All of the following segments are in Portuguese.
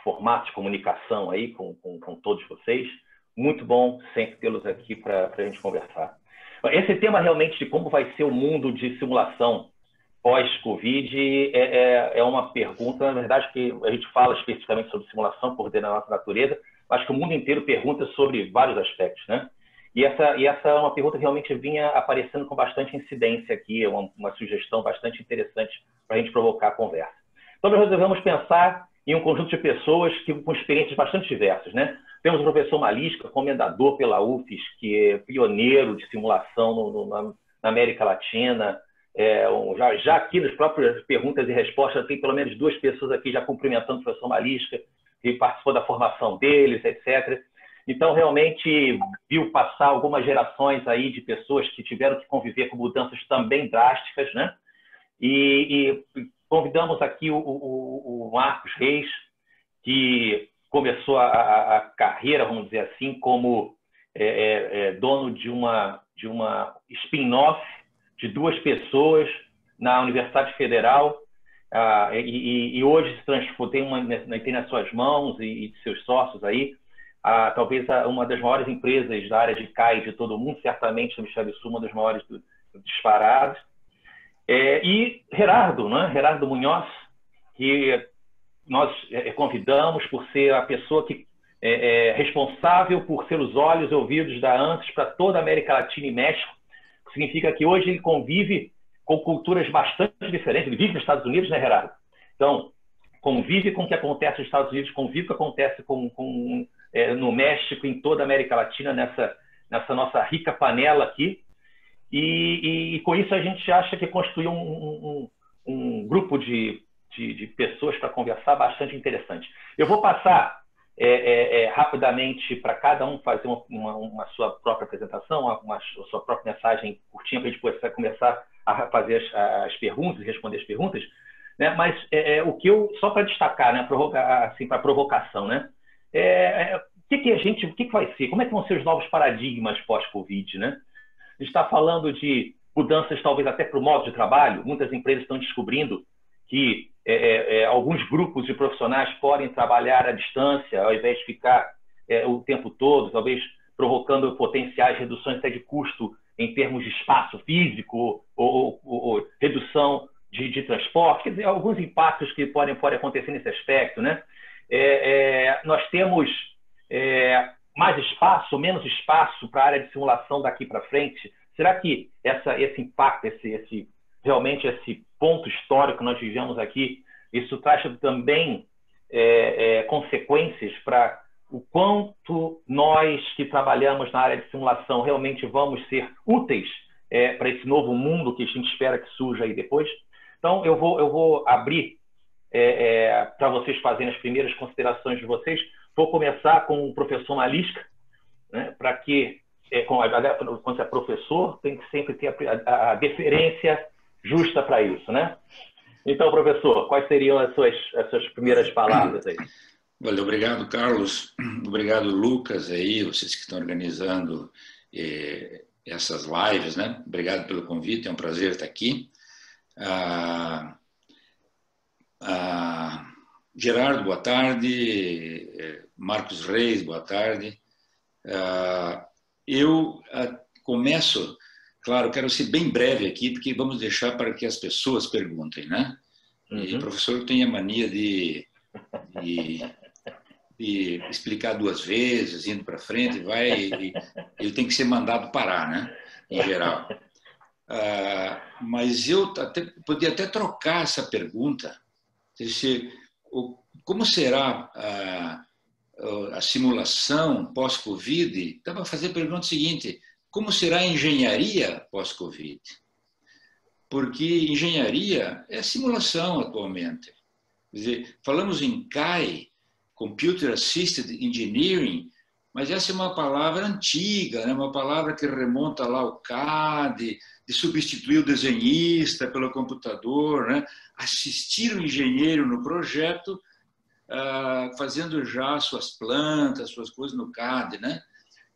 formato de comunicação aí com todos vocês. Muito bom sempre tê-los aqui para a gente conversar. Esse tema realmente de como vai ser o mundo de simulação pós-Covid é uma pergunta, na verdade, que a gente fala especificamente sobre simulação por dentro da nossa natureza, mas que o mundo inteiro pergunta sobre vários aspectos, né? E essa é uma pergunta que realmente vinha aparecendo com bastante incidência aqui, uma sugestão bastante interessante para a gente provocar a conversa. Então, nós resolvemos pensar em um conjunto de pessoas com experiências bastante diversas, né? Temos o professor Malisca, comendador pela UFES, que é pioneiro de simulação na América Latina. Já aqui nas próprias perguntas e respostas, tem pelo menos 2 pessoas aqui já cumprimentando o professor Malisca, que participou da formação deles, etc. Então, realmente, viu passar algumas gerações aí de pessoas que tiveram que conviver com mudanças também drásticas, né? E convidamos aqui o Marcos Reis, que começou a carreira, vamos dizer assim, como dono de uma spin-off de 2 pessoas na Universidade Federal, e hoje tem nas suas mãos e de seus sócios aí, talvez uma das maiores empresas da área de CAI de todo o mundo, certamente no Hemisfério Sul, uma das maiores disparadas. E Gerardo, né? Gerardo Munhoz, que nós convidamos por ser a pessoa que é responsável por ser os olhos e ouvidos da ANSYS para toda a América Latina e México, que significa que hoje ele convive com culturas bastante diferentes. Ele vive nos Estados Unidos, né, Gerardo? Então, convive com o que acontece nos Estados Unidos, convive com o que acontece no México, em toda a América Latina, nessa nossa rica panela aqui. E com isso a gente acha que construiu um grupo de pessoas para conversar bastante interessante. Eu vou passar rapidamente para cada um fazer uma sua própria apresentação, uma sua própria mensagem curtinha, para a gente poder começar a fazer as perguntas e responder as perguntas, né? Mas o que só para destacar, né, assim, para provocação, né? O que vai ser? Como é que vão ser os novos paradigmas pós-Covid, né? A gente está falando de mudanças talvez até para o modo de trabalho. Muitas empresas estão descobrindo que alguns grupos de profissionais podem trabalhar à distância, ao invés de ficar o tempo todo, talvez provocando potenciais reduções até de custo em termos de espaço físico ou redução de transporte. Quer dizer, alguns impactos que podem acontecer nesse aspecto, né? Nós temos mais espaço, menos espaço para a área de simulação daqui para frente? Será que esse impacto, realmente esse ponto histórico que nós vivemos aqui, isso traz também consequências para o quanto nós que trabalhamos na área de simulação realmente vamos ser úteis para esse novo mundo que a gente espera que surja aí depois? Então, eu vou abrir para vocês fazerem as primeiras considerações de vocês. Vou começar com o professor Malisca, né, para que, quando você é professor, tem que sempre ter a deferência justa para isso, né? Então, professor, quais seriam as suas primeiras palavras aí? Valeu, obrigado, Carlos. Obrigado, Lucas, aí, vocês que estão organizando essas lives, né? Obrigado pelo convite, é um prazer estar aqui. Gerardo, boa tarde. Marcos Reis, boa tarde. Eu começo, claro, quero ser bem breve aqui, porque vamos deixar para que as pessoas perguntem, né? E o professor tem a mania de explicar 2 vezes, indo para frente, e ele tem que ser mandado parar, né? Em geral. Mas eu podia até trocar essa pergunta. Como será a simulação pós-Covid? Então, para fazer a pergunta seguinte: como será a engenharia pós-Covid? Porque engenharia é simulação atualmente. Quer dizer, falamos em CAE, Computer Assisted Engineering, mas essa é uma palavra antiga, né? Uma palavra que remonta lá ao CAD, de substituir o desenhista pelo computador, né? Assistir o engenheiro no projeto, fazendo já suas plantas, suas coisas no CAD, né?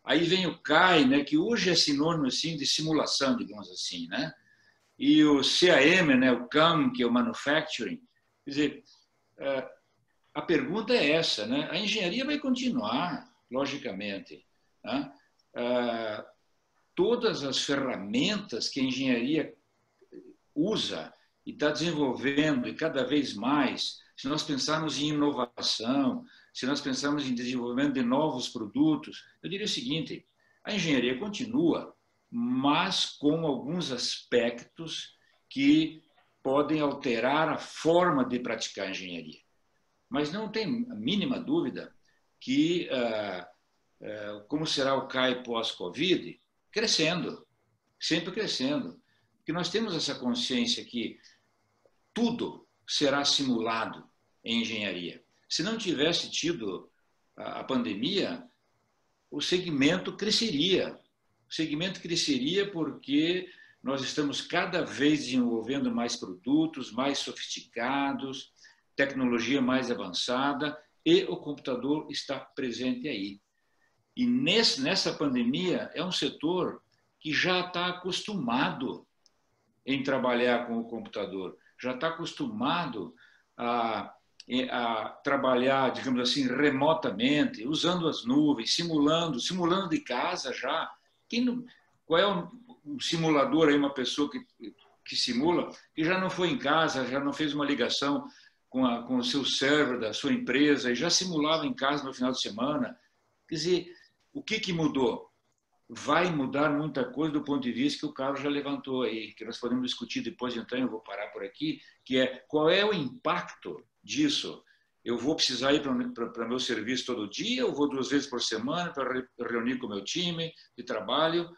Aí vem o CAE, né? Que hoje é sinônimo assim, de simulação, digamos assim, né? E o CAM, né? O CAM, que é o Manufacturing. Quer dizer, a pergunta é essa, né? A engenharia vai continuar, logicamente, né? Todas as ferramentas que a engenharia usa e está desenvolvendo, e cada vez mais, se nós pensarmos em inovação, se nós pensarmos em desenvolvimento de novos produtos, eu diria o seguinte: a engenharia continua, mas com alguns aspectos que podem alterar a forma de praticar a engenharia. Mas não tem a mínima dúvida que, como será o CAI pós-Covid? Crescendo, sempre crescendo. Porque nós temos essa consciência que tudo será simulado em engenharia. Se não tivesse tido a pandemia, o segmento cresceria. O segmento cresceria porque nós estamos cada vez desenvolvendo mais produtos, mais sofisticados, tecnologia mais avançada, e o computador está presente aí. E nessa pandemia é um setor que já está acostumado em trabalhar com o computador, já está acostumado a trabalhar, digamos assim, remotamente, usando as nuvens, simulando de casa já. Qual é um simulador aí, uma pessoa que simula, que já não foi em casa, já não fez uma ligação com o seu server da sua empresa e já simulava em casa no final de semana? Quer dizer, o que mudou? Vai mudar muita coisa do ponto de vista que o Carlos já levantou aí, que nós podemos discutir depois, então eu vou parar por aqui, que é qual é o impacto disso. Eu vou precisar ir para meu serviço todo dia, eu vou 2 vezes por semana para reunir com o meu time de trabalho,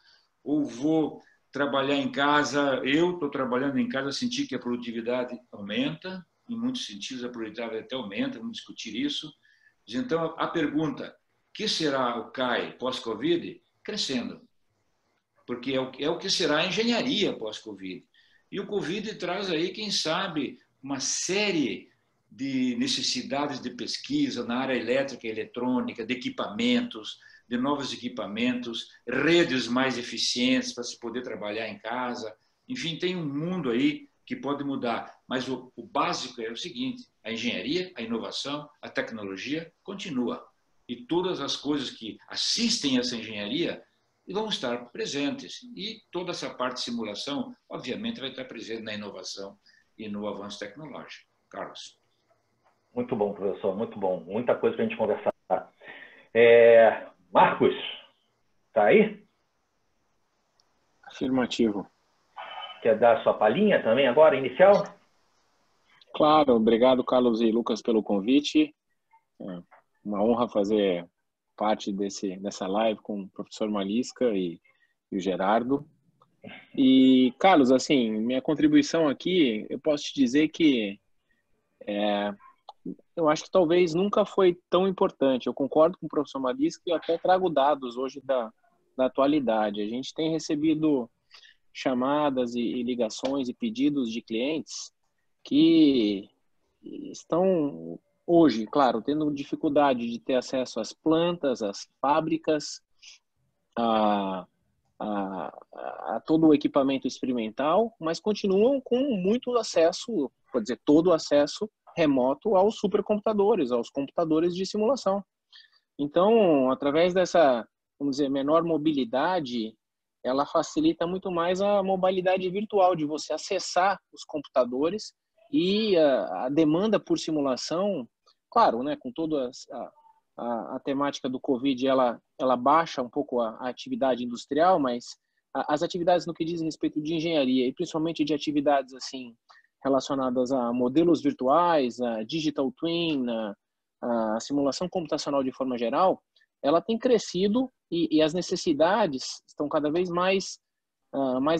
ou vou trabalhar em casa, eu estou trabalhando em casa, senti que a produtividade aumenta, em muitos sentidos a produtividade até aumenta, vamos discutir isso. Então, a pergunta, que será o CAI pós-Covid? Crescendo, porque é o que será a engenharia pós-Covid. E o Covid traz aí, quem sabe, uma série de necessidades de pesquisa na área elétrica e eletrônica, de equipamentos, de novos equipamentos, redes mais eficientes para se poder trabalhar em casa. Enfim, tem um mundo aí que pode mudar, mas o básico é o seguinte: a engenharia, a inovação, a tecnologia continua. E todas as coisas que assistem a essa engenharia vão estar presentes. E toda essa parte de simulação, obviamente, vai estar presente na inovação e no avanço tecnológico. Carlos. Muito bom, professor, muito bom. Muita coisa para a gente conversar. Marcos, está aí? Afirmativo. Quer dar a sua palhinha também agora, inicial? Claro, obrigado, Carlos e Lucas, pelo convite. Uma honra fazer parte dessa live com o professor Malisca e o Gerardo. E, Carlos, assim, minha contribuição aqui, eu posso te dizer que eu acho que talvez nunca foi tão importante. Eu concordo com o professor Malisca e eu até trago dados hoje da atualidade. A gente tem recebido chamadas e ligações e pedidos de clientes que estão hoje, claro, tendo dificuldade de ter acesso às plantas, às fábricas, a todo o equipamento experimental, mas continuam com muito acesso, pode dizer, todo o acesso remoto aos supercomputadores, aos computadores de simulação. Então, através dessa, vamos dizer, menor mobilidade, ela facilita muito mais a mobilidade virtual, de você acessar os computadores, e a demanda por simulação, claro, né, com toda a temática do Covid, ela baixa um pouco a atividade industrial, mas as atividades no que diz respeito de engenharia, e principalmente de atividades assim relacionadas a modelos virtuais, a digital twin, a simulação computacional de forma geral, ela tem crescido e as necessidades estão cada vez mais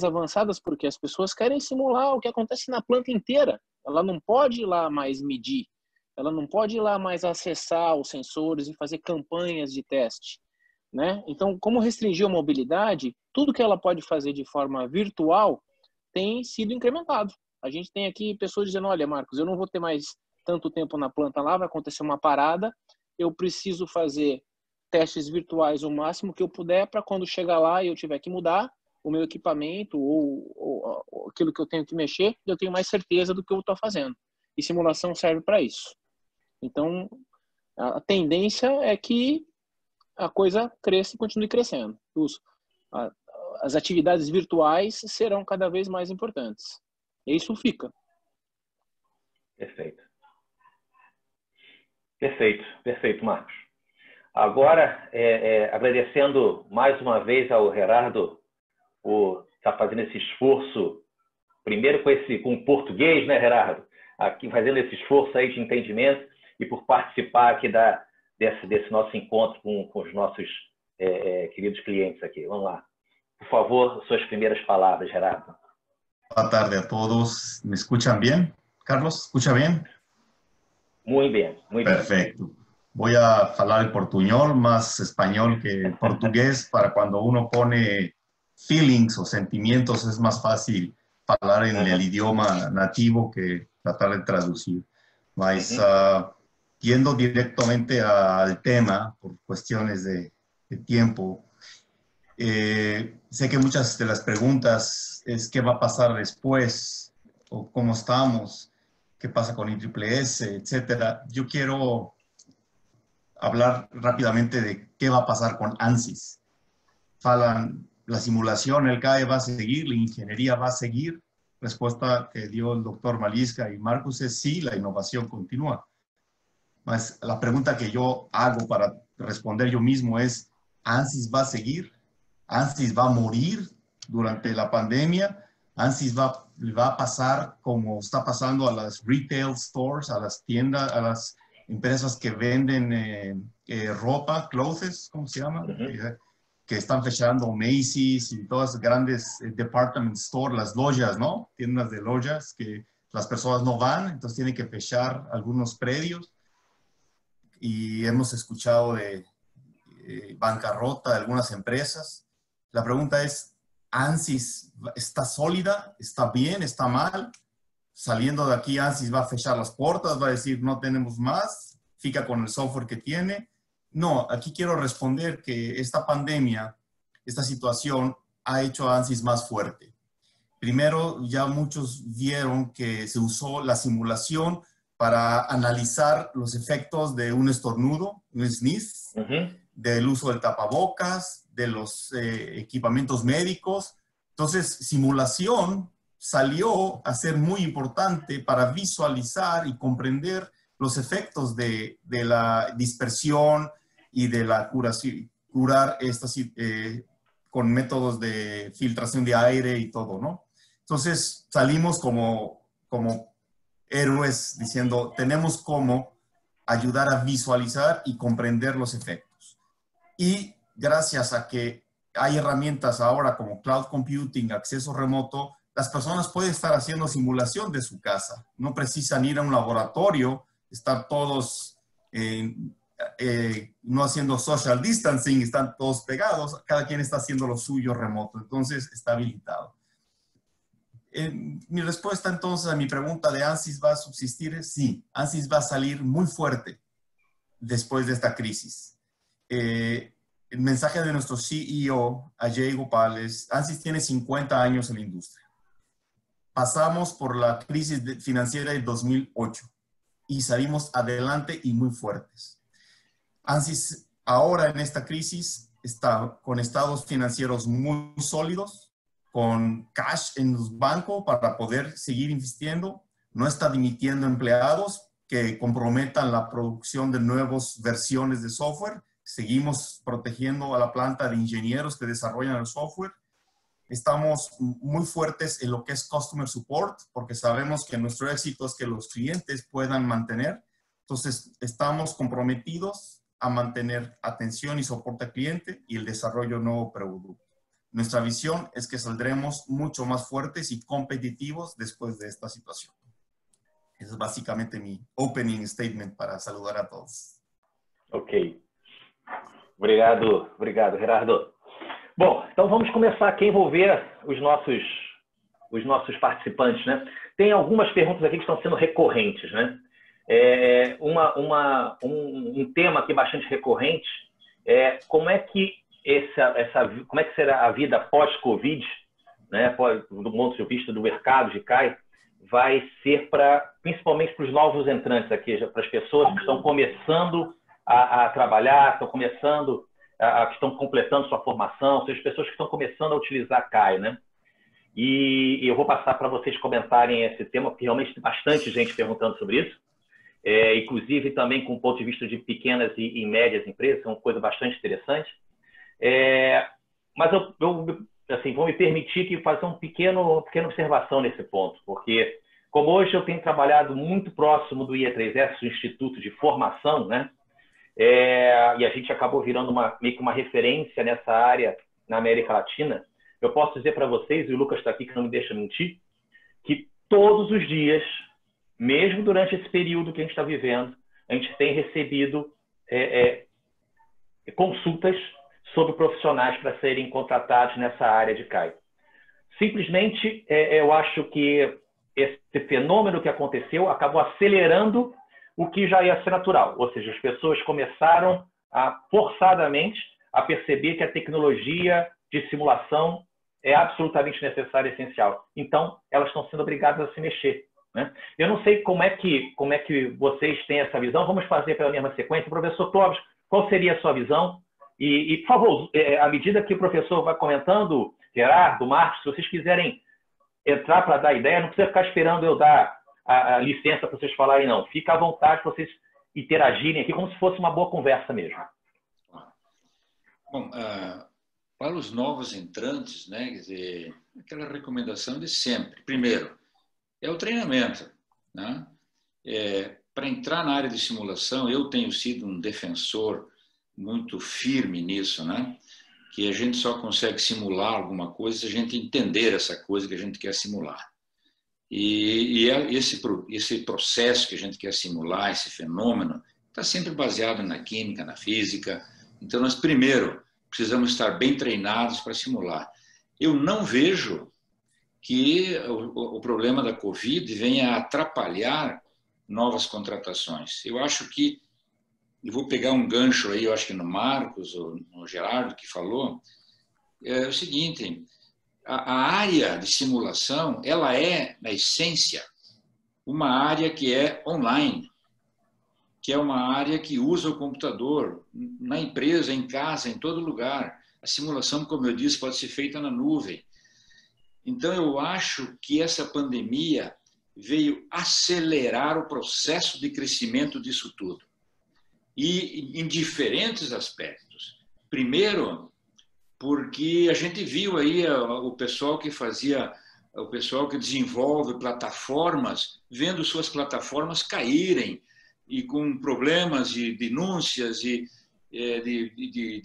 avançadas, porque as pessoas querem simular o que acontece na planta inteira. Ela não pode ir lá mais medir, ela não pode ir lá mais acessar os sensores e fazer campanhas de teste, né? Então, como restringir a mobilidade, tudo que ela pode fazer de forma virtual tem sido incrementado. A gente tem aqui pessoas dizendo, olha, Marcos, eu não vou ter mais tanto tempo na planta lá, vai acontecer uma parada, eu preciso fazer testes virtuais o máximo que eu puder para quando chegar lá e eu tiver que mudar o meu equipamento ou aquilo que eu tenho que mexer, eu tenho mais certeza do que eu estou fazendo. E simulação serve para isso. Então, a tendência é que a coisa cresça e continue crescendo. As atividades virtuais serão cada vez mais importantes. E isso fica. Perfeito. Perfeito, perfeito, Marcos. Agora, agradecendo mais uma vez ao Gerardo por estar fazendo esse esforço, primeiro com o português, né, Gerardo? Aqui fazendo esse esforço aí de entendimento e por participar aqui desse nosso encontro com os nossos queridos clientes aqui. Vamos lá. Por favor, suas primeiras palavras, Gerardo. Boa tarde a todos. ¿Me escuchan bien? Carlos, ¿escucha bien? Muy bien, muy bien. Perfecto. Voy a hablar el portuñol, más español que portugués, para cuando uno pone feelings o sentimientos es más fácil hablar en el idioma nativo que tratar de traducir. Mas, yendo directamente al tema, por cuestiones de tiempo, sé que muchas de las preguntas es qué va a pasar después, o cómo estamos, qué pasa con ISSS, etcétera. Yo quiero hablar rápidamente de qué va a pasar con ANSYS. La simulación, el CAE va a seguir, la ingeniería va a seguir. Respuesta que dio el doctor Malisca y Marcus es sí, la innovación continúa. Mas la pregunta que yo hago para responder yo mismo es, ¿ANSYS va a seguir? ¿ANSYS va a morir durante la pandemia? ¿ANSYS va a pasar como está pasando a las retail stores, a las tiendas, a las empresas que venden ropa, clothes, ¿cómo se llama? Que están fechando Macy's y todas las grandes department stores, las lojas, ¿no? Tiendas de lojas que las personas no van, entonces tienen que fechar algunos predios. Y hemos escuchado de bancarrota de algunas empresas. La pregunta es, ¿ANSYS está sólida? ¿Está bien? ¿Está mal? Saliendo de aquí, ANSYS va a fechar las puertas, va a decir no tenemos más, fica con el software que tiene. No, aquí quiero responder que esta pandemia, esta situación ha hecho a ANSYS más fuerte. Primero, ya muchos vieron que se usó la simulación para analizar los efectos de un estornudo, un sneeze, del uso del tapabocas, de los equipamientos médicos. Entonces, simulación salió a ser muy importante para visualizar y comprender los efectos de la dispersión y de la curación, curar estas con métodos de filtración de aire y todo, ¿no? Entonces, salimos como héroes diciendo, tenemos cómo ayudar a visualizar y comprender los efectos. Y gracias a que hay herramientas ahora como cloud computing, acceso remoto, las personas pueden estar haciendo simulación de su casa. No precisan ir a un laboratorio, estar todos no haciendo social distancing, están todos pegados, cada quien está haciendo lo suyo remoto, entonces está habilitado. Mi respuesta entonces a mi pregunta de ¿ANSYS va a subsistir? Es sí, ANSYS va a salir muy fuerte después de esta crisis. El mensaje de nuestro CEO, Ajay Gopal, es ANSYS tiene 50 años en la industria. Pasamos por la crisis financiera del 2008 y salimos adelante y muy fuertes. ANSYS ahora en esta crisis está con estados financieros muy sólidos, con cash en los bancos para poder seguir invirtiendo, no está dimitiendo empleados que comprometan la producción de nuevas versiones de software, seguimos protegiendo a la planta de ingenieros que desarrollan el software, estamos muy fuertes en lo que es customer support, porque sabemos que nuestro éxito es que los clientes puedan mantener, entonces estamos comprometidos a mantener atención y soporte al cliente y el desarrollo de nuevo producto. Nuestra visión es que saldremos mucho más fuertes y competitivos después de esta situación. Ese es básicamente mi opening statement para saludar a todos. Ok. Obrigado, Gerardo. Bom, então vamos começar aqui a envolver os nossos participantes, né? Tem algumas perguntas aqui que estão sendo recorrentes, né? Um tema aqui bastante recorrente é como é que como é que será a vida pós-Covid, né, do ponto de vista do mercado de CAI, vai ser principalmente para os novos entrantes aqui, para as pessoas que estão começando a trabalhar, estão começando, que estão completando sua formação, são as pessoas que estão começando a utilizar a CAI, né? E eu vou passar para vocês comentarem esse tema, porque realmente tem bastante gente perguntando sobre isso, inclusive também com o ponto de vista de pequenas e médias empresas, é uma coisa bastante interessante. Mas eu assim, vou me permitir que fazer uma pequena observação nesse ponto, porque como hoje eu tenho trabalhado muito próximo do IE3S, o Instituto de Formação, né? E a gente acabou virando meio que uma referência nessa área na América Latina, eu posso dizer para vocês, e o Lucas está aqui que não me deixa mentir, que todos os dias, mesmo durante esse período que a gente está vivendo, a gente tem recebido consultas sobre profissionais para serem contratados nessa área de CAI. Simplesmente, eu acho que esse fenômeno que aconteceu acabou acelerando o que já ia ser natural. Ou seja, as pessoas começaram forçadamente a perceber que a tecnologia de simulação é absolutamente necessária e essencial. Então, elas estão sendo obrigadas a se mexer, né? Eu não sei como é que vocês têm essa visão. Vamos fazer pela mesma sequência. Professor Clóvis, qual seria a sua visão? E, por favor, à medida que o professor vai comentando, Gerardo, Marcos, se vocês quiserem entrar para dar ideia, não precisa ficar esperando eu dar a licença para vocês falarem, não. Fica à vontade para vocês interagirem aqui, como se fosse uma boa conversa mesmo. Bom, para os novos entrantes, né, quer dizer, aquela recomendação de sempre. Primeiro, é o treinamento, né? Para entrar na área de simulação, eu tenho sido um defensor muito firme nisso, né? Que a gente só consegue simular alguma coisa se a gente entender essa coisa que a gente quer simular. E esse processo que a gente quer simular, esse fenômeno, está sempre baseado na química, na física. Então, nós primeiro precisamos estar bem treinados para simular. Eu não vejo que o problema da Covid venha a atrapalhar novas contratações. Eu acho que, eu vou pegar um gancho aí, eu acho que no Marcos ou no Gerardo que falou, é o seguinte, a área de simulação, ela é, na essência, uma área que é online, que é uma área que usa o computador na empresa, em casa, em todo lugar. A simulação, como eu disse, pode ser feita na nuvem. Então, eu acho que essa pandemia veio acelerar o processo de crescimento disso tudo. E em diferentes aspectos. Primeiro, porque a gente viu aí o pessoal que desenvolve plataformas, vendo suas plataformas caírem, e com problemas de denúncias, de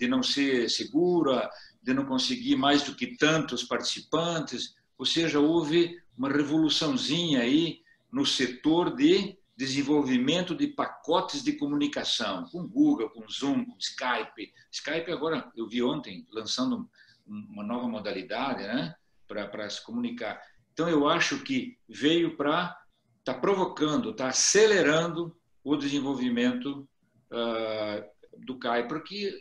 não ser segura, de não conseguir mais do que tantos participantes. Ou seja, houve uma revoluçãozinha aí no setor de desenvolvimento de pacotes de comunicação, com Google, com Zoom, com Skype. Skype agora, eu vi ontem, lançando uma nova modalidade, né, para se comunicar. Então, eu acho que veio para estar provocando, está acelerando o desenvolvimento do CAI, porque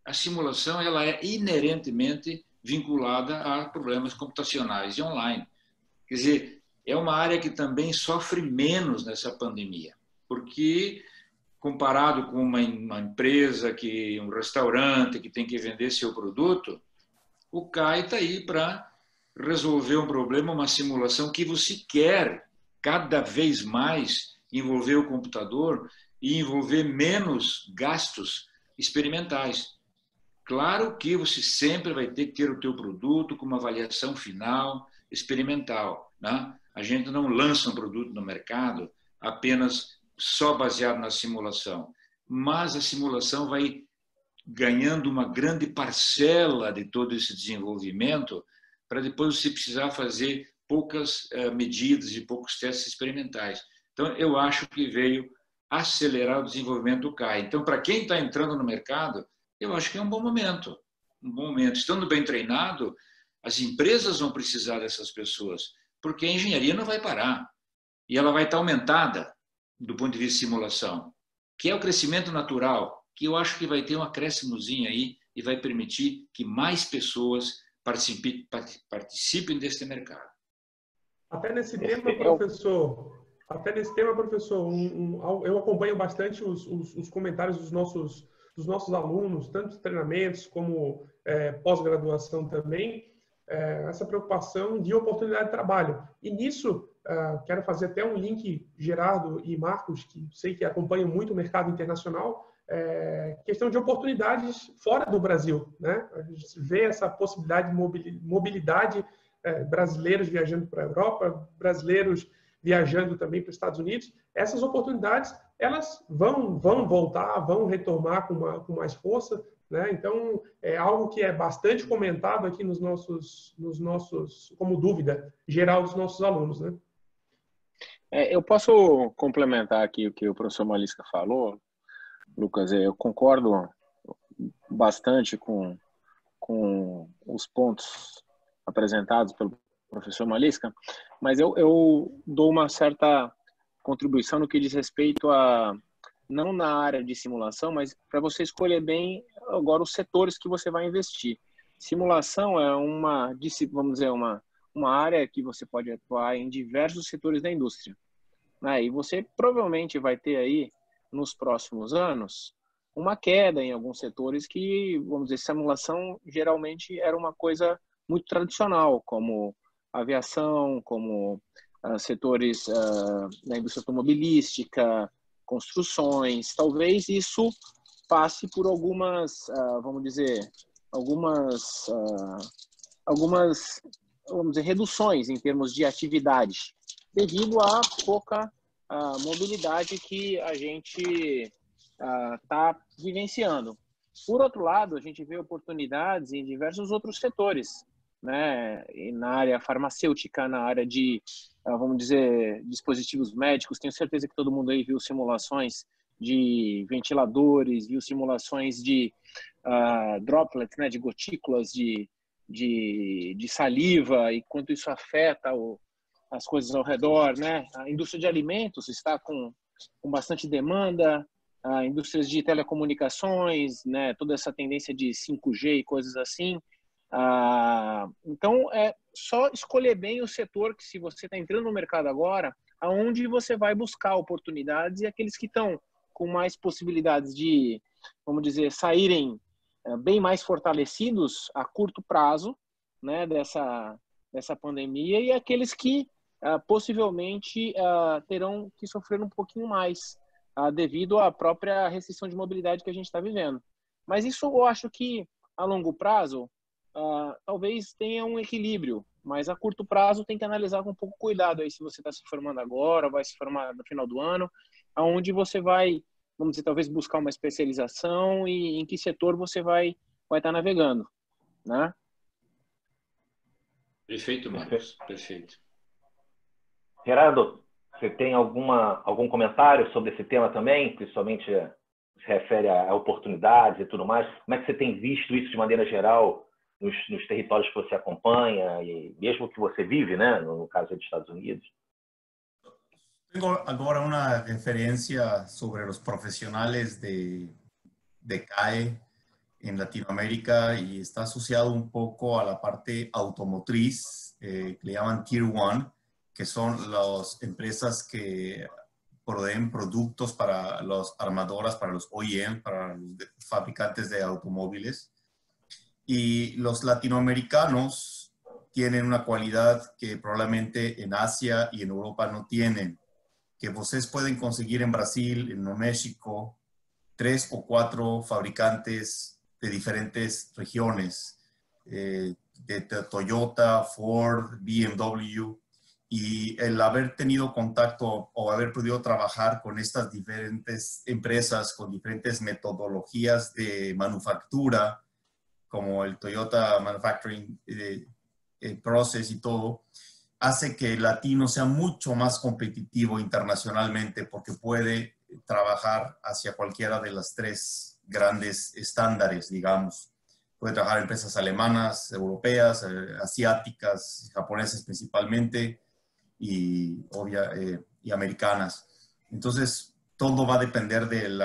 a simulação ela é inerentemente vinculada a problemas computacionais e online. Quer dizer, é uma área que também sofre menos nessa pandemia, porque comparado com uma empresa, um restaurante que tem que vender seu produto, o CAI está aí para resolver um problema, uma simulação que você quer cada vez mais envolver o computador e envolver menos gastos experimentais. Claro que você sempre vai ter que ter o teu produto com uma avaliação final experimental, né? A gente não lança um produto no mercado apenas só baseado na simulação, mas a simulação vai ganhando uma grande parcela de todo esse desenvolvimento para depois você precisar fazer poucas medidas e poucos testes experimentais. Então, eu acho que veio acelerar o desenvolvimento do CAI. Então, para quem está entrando no mercado, eu acho que é um bom momento. Um bom momento. Estando bem treinado, as empresas vão precisar dessas pessoas, porque a engenharia não vai parar. E ela vai estar aumentada do ponto de vista de simulação, que é o crescimento natural, que eu acho que vai ter um acréscimozinho aí e vai permitir que mais pessoas participem desse mercado. Até nesse tema, professor, eu acompanho bastante os comentários dos nossos alunos, tanto treinamentos como pós-graduação também, essa preocupação de oportunidade de trabalho. E nisso, quero fazer até um link, Gerardo e Marcos, que sei que acompanham muito o mercado internacional, questão de oportunidades fora do Brasil, né? A gente vê essa possibilidade de mobilidade, brasileiros viajando para a Europa, brasileiros viajando também para os Estados Unidos. Essas oportunidades, elas vão voltar, vão retomar com mais força, né? Então, é algo que é bastante comentado aqui nos nossos como dúvida geral dos nossos alunos, né? Eu posso complementar aqui o que o professor Malisca falou, Lucas. Eu concordo bastante com os pontos apresentados pelo professor Malisca, mas eu dou uma certa contribuição no que diz respeito a, não na área de simulação, mas para você escolher bem agora os setores que você vai investir. Simulação é vamos dizer, uma área que você pode atuar em diversos setores da indústria, né? E você provavelmente vai ter aí, nos próximos anos, uma queda em alguns setores que, vamos dizer, simulação geralmente era uma coisa muito tradicional, como aviação, como setores da indústria automobilística, construções. Talvez isso passe por algumas, vamos dizer, vamos dizer, reduções em termos de atividade, devido à pouca mobilidade que a gente está vivenciando. Por outro lado, a gente vê oportunidades em diversos outros setores, né? E na área farmacêutica, na área de, vamos dizer, dispositivos médicos. Tenho certeza que todo mundo aí viu simulações de ventiladores, viu simulações de droplets, né? De gotículas de saliva e quanto isso afeta as coisas ao redor, né? A indústria de alimentos está com bastante demanda, a indústrias de telecomunicações, né? Toda essa tendência de 5G e coisas assim. Então, é só escolher bem o setor que, se você está entrando no mercado agora, aonde você vai buscar oportunidades, e aqueles que estão com mais possibilidades de, vamos dizer, saírem bem mais fortalecidos a curto prazo, né, dessa pandemia, e aqueles que possivelmente terão que sofrer um pouquinho mais devido à própria restrição de mobilidade que a gente está vivendo. Mas isso eu acho que, a longo prazo, talvez tenha um equilíbrio, mas a curto prazo tem que analisar com um pouco cuidado aí, se você está se formando agora, vai se formar no final do ano, aonde você vai, vamos dizer, talvez buscar uma especialização e em que setor você vai estar navegando, né? Perfeito, Marcos. Perfeito. Gerardo, você tem algum comentário sobre esse tema também, principalmente se refere a oportunidades e tudo mais? Como é que você tem visto isso de maneira geral nos territórios que você acompanha e mesmo que você vive, né, no caso dos Estados Unidos? Tengo ahora una referencia sobre los profesionales de CAE en Latinoamérica y está asociado un poco a la parte automotriz, que le llaman Tier 1, que son las empresas que proveen productos para las armadoras, para los OEM, para los fabricantes de automóviles. Y los latinoamericanos tienen una cualidad que probablemente en Asia y en Europa no tienen, que ustedes pueden conseguir en Brasil, en México, 3 o 4 fabricantes de diferentes regiones, de Toyota, Ford, BMW, y el haber tenido contacto o haber podido trabajar con estas diferentes empresas, con diferentes metodologías de manufactura, como el Toyota Manufacturing Process y todo, hace que el latino sea mucho más competitivo internacionalmente porque puede trabajar hacia cualquiera de las 3 grandes estándares, digamos. Puede trabajar en empresas alemanas, europeas, asiáticas, japonesas principalmente y americanas. Entonces, todo va a depender del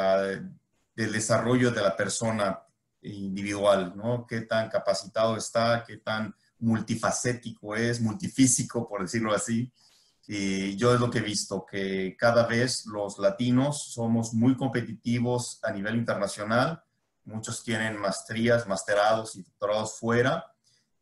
desarrollo de la persona individual, ¿no? Qué tan capacitado está, qué tan multifacético es, multifísico, por decirlo así. Y yo es lo que he visto, que cada vez los latinos somos muy competitivos a nivel internacional. Muchos tienen maestrías, masterados y doctorados fuera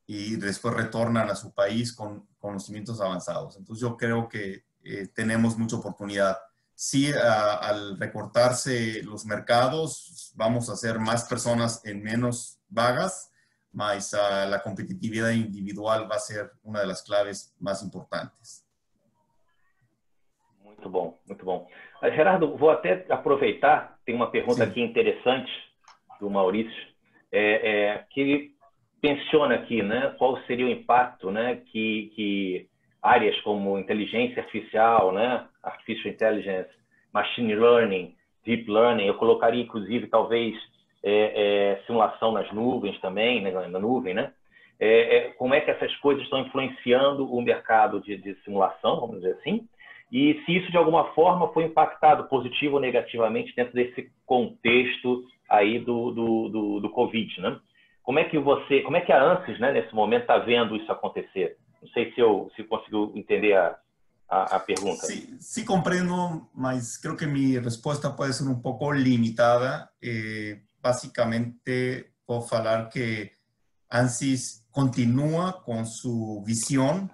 y después retornan a su país con conocimientos avanzados. Entonces yo creo que tenemos mucha oportunidad. Sí, al recortarse los mercados, vamos a ser más personas en menos vagas, mas la competitividad individual va a ser una de las claves más importantes. Muito bom, muito bom. Gerardo, vou até aproveitar, tem uma pergunta aqui interessante do Maurício, que ele menciona aqui, né, qual seria o impacto, né, que áreas como inteligência artificial, né, artificial intelligence, machine learning, deep learning, eu colocaria inclusive talvez simulação nas nuvens também, né, na nuvem, né? Como é que essas coisas estão influenciando o mercado de simulação, vamos dizer assim, e se isso de alguma forma foi impactado positivo ou negativamente dentro desse contexto aí do Covid, né? Como é que a ANSYS, né, nesse momento está vendo isso acontecer? Não sei se conseguiu entender a pergunta. Sí, comprendo, mas creo que mi respuesta puede ser un poco limitada. Básicamente, puedo hablar que ANSYS continúa con su visión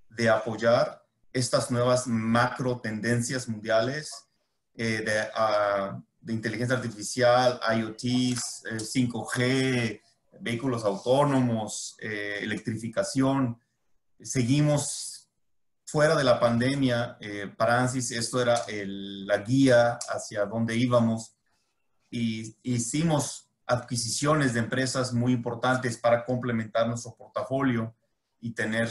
de apoyar estas nuevas macro tendencias mundiales de inteligencia artificial, IoTs, 5G, vehículos autónomos, electrificación. Seguimos fuera de la pandemia. Para ANSYS esto era la guía hacia dónde íbamos, y hicimos adquisiciones de empresas muy importantes para complementar nuestro portafolio y tener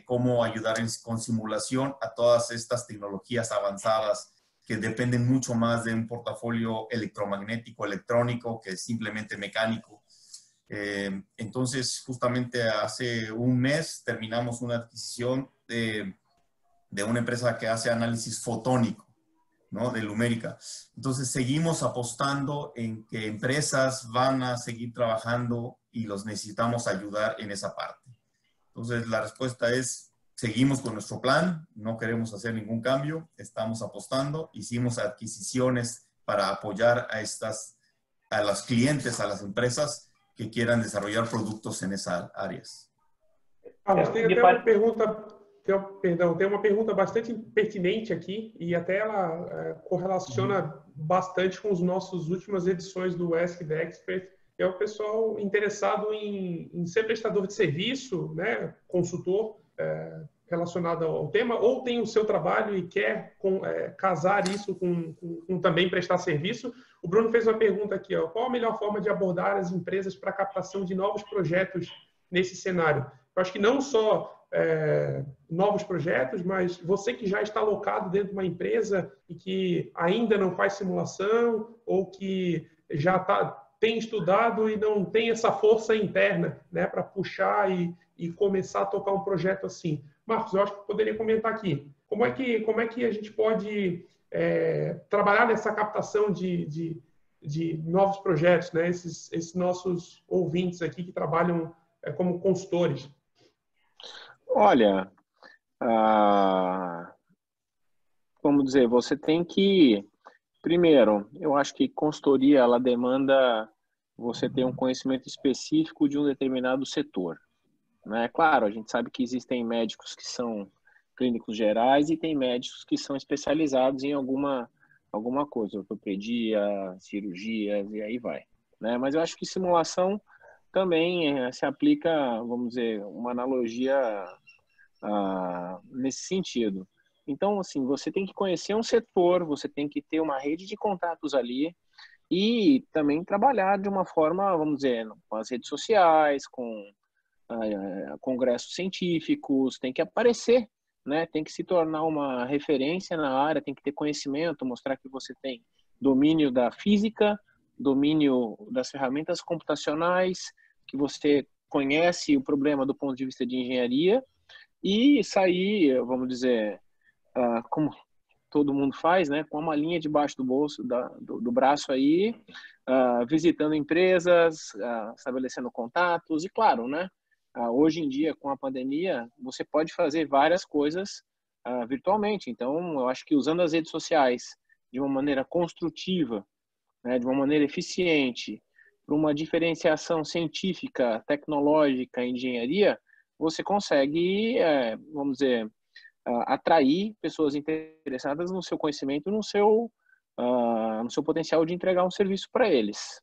cómo ayudar con simulación a todas estas tecnologías avanzadas que dependen mucho más de un portafolio electromagnético, electrónico, que simplemente mecánico. Entonces, justamente hace un mes terminamos una adquisición de una empresa que hace análisis fotónico, ¿no? De Lumérica. Entonces, seguimos apostando en que empresas van a seguir trabajando y los necesitamos ayudar en esa parte. Entonces, la respuesta es, seguimos con nuestro plan, no queremos hacer ningún cambio, estamos apostando, hicimos adquisiciones para apoyar a los clientes, a las empresas que quieran desarrollar productos en esas áreas. Tem até uma pergunta, tem uma pergunta bastante pertinente aqui, e até ela correlaciona bastante com as nossas últimas edições do Ask the Expert. É o pessoal interessado em ser prestador de serviço, né, consultor relacionado ao tema, ou tem o seu trabalho e quer casar isso com também prestar serviço. O Bruno fez uma pergunta aqui, ó, qual a melhor forma de abordar as empresas para a captação de novos projetos nesse cenário? Eu acho que não só novos projetos, mas você que já está alocado dentro de uma empresa e que ainda não faz simulação, ou que já tem estudado e não tem essa força interna, né, para puxar e começar a tocar um projeto assim. Marcos, eu acho que poderia comentar aqui. Como é que a gente pode trabalhar nessa captação de novos projetos, né? Esses nossos ouvintes aqui que trabalham como consultores? Olha, vamos dizer, você tem que... Primeiro, eu acho que consultoria, ela demanda você ter um conhecimento específico de um determinado setor, né? Claro, a gente sabe que existem médicos que são clínicos gerais e tem médicos que são especializados em alguma coisa, ortopedia, cirurgias e aí vai, né? Mas eu acho que simulação também se aplica, vamos dizer, uma analogia nesse sentido. Então, assim, você tem que conhecer um setor, você tem que ter uma rede de contatos ali e também trabalhar de uma forma, vamos dizer, com as redes sociais, com congressos científicos, tem que aparecer, né? Tem que se tornar uma referência na área, tem que ter conhecimento, mostrar que você tem domínio da física, domínio das ferramentas computacionais, que você conhece o problema do ponto de vista de engenharia e sair, vamos dizer, como todo mundo faz, né, com uma linha debaixo do bolso, do braço aí, visitando empresas, estabelecendo contatos e, claro, né, hoje em dia, com a pandemia, você pode fazer várias coisas virtualmente. Então, eu acho que usando as redes sociais de uma maneira construtiva, né, de uma maneira eficiente, para uma diferenciação científica, tecnológica, engenharia, você consegue, vamos dizer, atrair pessoas interessadas no seu conhecimento, no seu potencial de entregar um serviço para eles.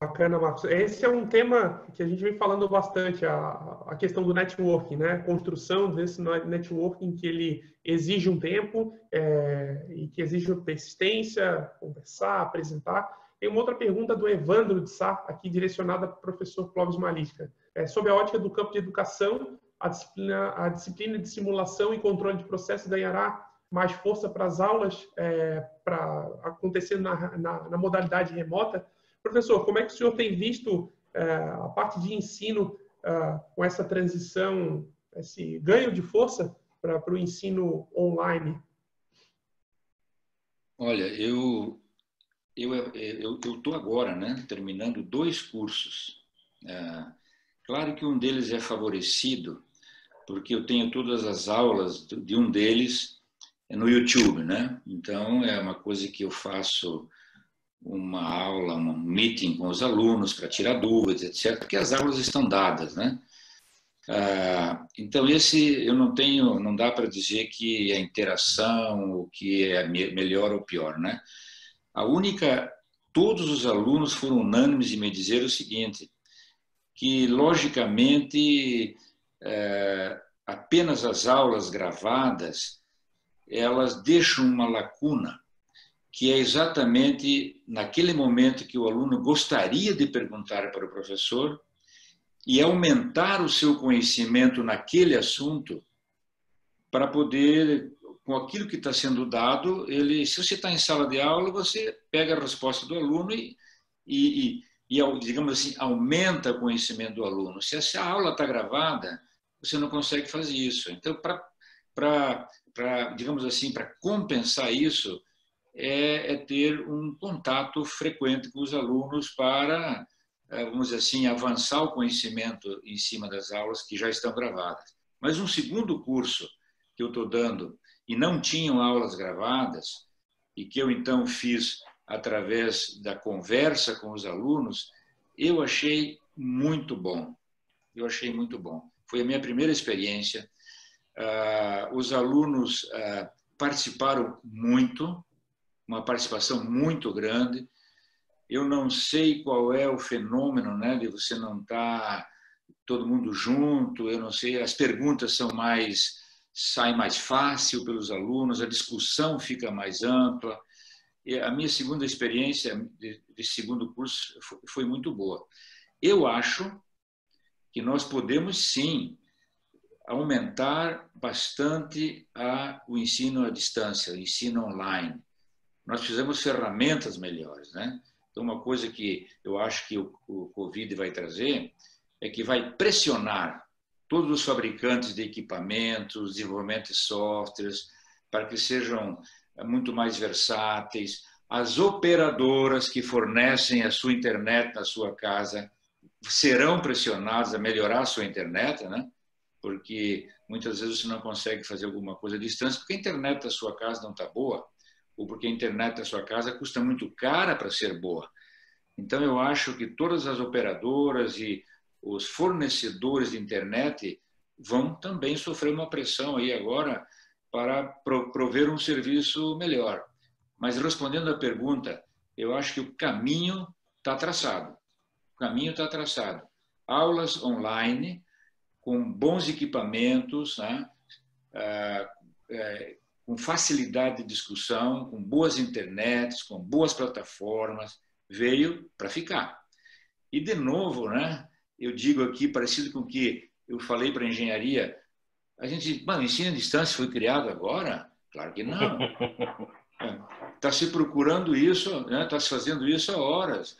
Bacana, Marcos. Esse é um tema que a gente vem falando bastante, a questão do networking, né? A construção desse networking que ele exige um tempo e que exige persistência, conversar, apresentar. Tem uma outra pergunta do Evandro de Sá, aqui direcionada para o professor Clóvis Malisca. Sobre a ótica do campo de educação, a disciplina de simulação e controle de processo ganhará mais força para as aulas para acontecer na modalidade remota. Professor, como é que o senhor tem visto a parte de ensino com essa transição, esse ganho de força para o ensino online? Olha, eu estou agora, né, terminando 2 cursos. Claro que um deles é favorecido, porque eu tenho todas as aulas de um deles no YouTube, né? Então, é uma coisa que eu faço uma aula, um meeting com os alunos para tirar dúvidas, etc., porque as aulas estão dadas, né? Então, esse eu não dá para dizer que é interação, o que é melhor ou pior, né? Todos os alunos foram unânimes em me dizer o seguinte, que, logicamente, apenas as aulas gravadas, elas deixam uma lacuna, que é exatamente naquele momento que o aluno gostaria de perguntar para o professor e aumentar o seu conhecimento naquele assunto para poder, com aquilo que está sendo dado, se você está em sala de aula, você pega a resposta do aluno e digamos assim, aumenta o conhecimento do aluno. Se essa aula está gravada, você não consegue fazer isso. Então, digamos assim, para compensar isso, é ter um contato frequente com os alunos para, vamos dizer assim, avançar o conhecimento em cima das aulas que já estão gravadas. Mas um segundo curso que eu estou dando e não tinham aulas gravadas e que eu então fiz através da conversa com os alunos, eu achei muito bom. Foi a minha primeira experiência. Os alunos participaram muito, uma participação muito grande. Eu não sei qual é o fenômeno, né, de você não estar todo mundo junto, eu não sei, as perguntas saem mais fácil pelos alunos, a discussão fica mais ampla. E a minha segunda experiência de segundo curso foi muito boa. Eu acho que nós podemos, sim, aumentar bastante o ensino à distância, o ensino online. Nós precisamos ferramentas melhores, né? Então, uma coisa que eu acho que o Covid vai trazer é que vai pressionar todos os fabricantes de equipamentos, desenvolvimento de softwares, para que sejam muito mais versáteis. As operadoras que fornecem a sua internet na sua casa serão pressionadas a melhorar a sua internet, né? Porque muitas vezes você não consegue fazer alguma coisa à distância porque a internet da sua casa não está boa, ou porque a internet da sua casa custa muito cara para ser boa. Então, eu acho que todas as operadoras e os fornecedores de internet vão também sofrer uma pressão aí agora para prover um serviço melhor. Mas, respondendo à pergunta, eu acho que o caminho está traçado. Aulas online, com bons equipamentos, né? Com facilidade de discussão, com boas internets, com boas plataformas, veio para ficar. E, de novo, né, eu digo aqui, parecido com o que eu falei para a engenharia, a gente, o ensino à distância foi criado agora? Claro que não. Está se procurando isso, né, está se fazendo isso há horas.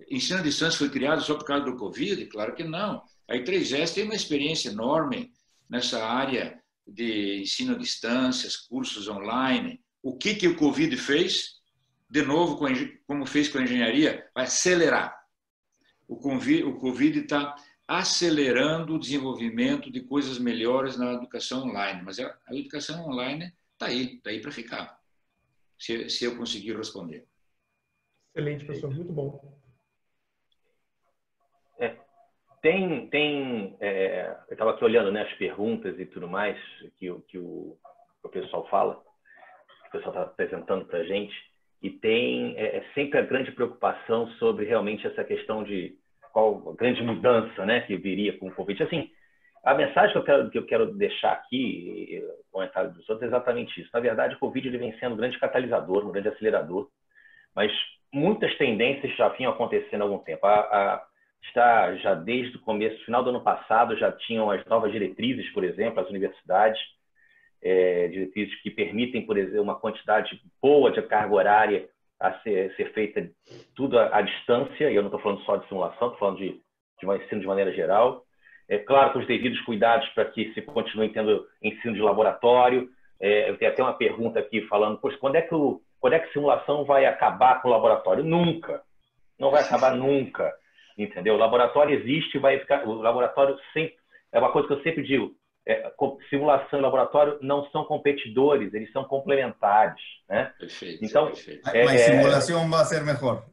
Ensino à distância foi criado só por causa do Covid? Claro que não. A I3S tem uma experiência enorme nessa área de ensino à distância, cursos online. O que o Covid fez? De novo, como fez com a engenharia, vai acelerar. o Covid está acelerando o desenvolvimento de coisas melhores na educação online. Mas a educação online está aí para ficar, se eu conseguir responder. Excelente, professor. Muito bom. Eu estava aqui olhando, né, as perguntas e tudo mais que o pessoal fala, que o pessoal está apresentando para a gente, e tem sempre a grande preocupação sobre realmente essa questão de qual a grande mudança, né, que viria com o Covid. Assim, a mensagem que eu quero deixar aqui, o comentário dos outros, é exatamente isso. Na verdade, o Covid ele vem sendo um grande catalisador, um grande acelerador, mas muitas tendências já vinham acontecendo há algum tempo. Está já desde o começo, final do ano passado, já tinham as novas diretrizes, por exemplo, as universidades, diretrizes que permitem, por exemplo, uma quantidade boa de carga horária a ser feita tudo à distância, e eu não estou falando só de simulação, estou falando de ensino de maneira geral. É claro, com os devidos cuidados para que se continue tendo ensino de laboratório. Eu tenho até uma pergunta aqui falando, poxa, quando é que simulação vai acabar com o laboratório? Nunca. Não vai acabar nunca. Entendeu? O laboratório existe, vai ficar. O laboratório sempre. É uma coisa que eu sempre digo: simulação e laboratório não são competidores, eles são complementares, né? Perfeito. Então, perfeito. Mas simulação vai ser melhor.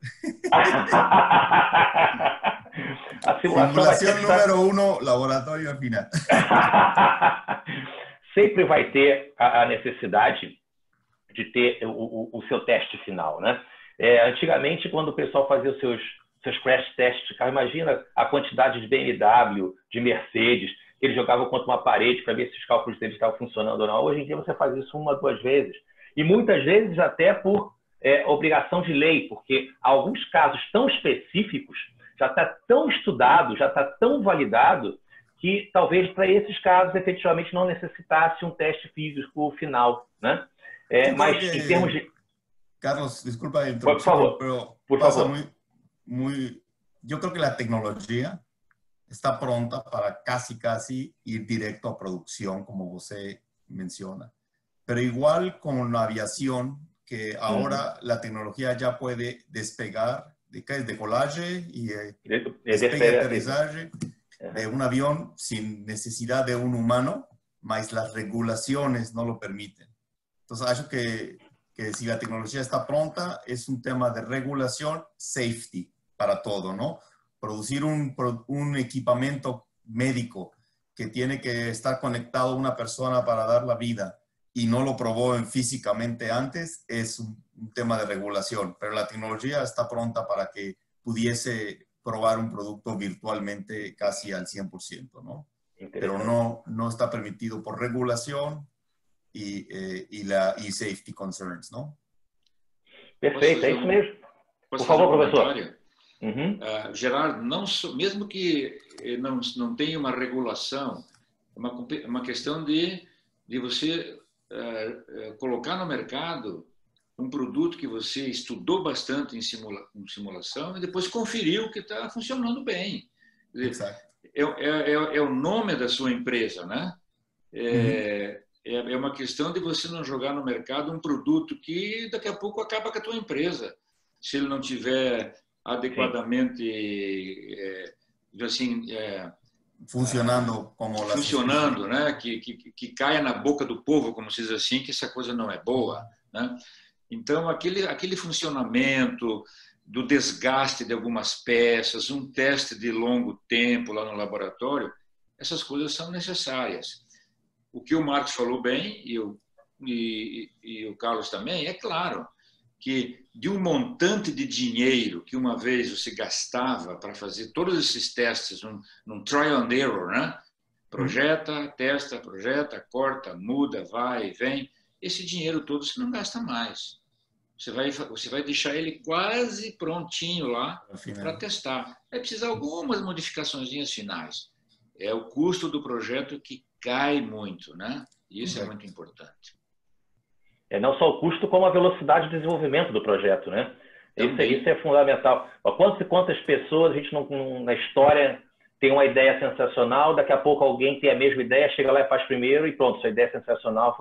A simulação número 1, laboratório final. Sempre vai ter a necessidade de ter o seu teste final, né? Antigamente, quando o pessoal fazia os seus crash tests de carro, imagina a quantidade de BMW, de Mercedes, que eles jogavam contra uma parede para ver se os cálculos deles estavam funcionando ou não. Hoje em dia você faz isso 1 ou 2 vezes. E muitas vezes até por obrigação de lei, porque alguns casos tão específicos já está tão estudado, já está tão validado, que talvez para esses casos efetivamente não necessitasse um teste físico final, né? Mas em termos de... Carlos, desculpa a por favor, por favor. Yo creo que la tecnología está pronta para casi ir directo a producción, como usted menciona. Pero igual con la aviación, que ahora la tecnología ya puede despegar de decolaje y despegue y aterrizaje de un avión sin necesidad de un humano, mas las regulaciones no lo permiten. Entonces, acho que si la tecnología está pronta, es un tema de regulación, safety para todo, ¿no? Producir un equipamiento médico que tiene que estar conectado a una persona para dar la vida y no lo probó físicamente antes, es un tema de regulación. Pero la tecnología está pronta para que pudiese probar un producto virtualmente casi al 100%, ¿no? Pero no está permitido por regulación y safety concerns, ¿no? Perfeito, é isso mesmo. Por favor, professor. Gerardo, mesmo que não tenha uma regulação, é uma questão de você colocar no mercado um produto que você estudou bastante em simulação e depois conferiu que está funcionando bem. Exato. É o nome da sua empresa, né? É uma questão de você não jogar no mercado um produto que daqui a pouco acaba com a tua empresa, se ele não tiver adequadamente funcionando né? Que caia na boca do povo, como se diz assim, que essa coisa não é boa, né? Então aquele funcionamento do desgaste de algumas peças, um teste de longo tempo lá no laboratório, essas coisas são necessárias. O que o Marcos falou bem e o Carlos também, é claro que de um montante de dinheiro que uma vez você gastava para fazer todos esses testes, num trial and error, né? Projeta, testa, projeta, corta, muda, vai, vem. Esse dinheiro todo você não gasta mais. Você vai deixar ele quase prontinho lá para testar. Vai precisar de algumas modificações finais. É o custo do projeto que cai muito, né? E isso é muito importante. Não só o custo, como a velocidade de desenvolvimento do projeto, né? Isso é fundamental. Quantas pessoas a gente na história tem uma ideia sensacional, daqui a pouco alguém tem a mesma ideia, chega lá e faz primeiro e pronto, sua ideia sensacional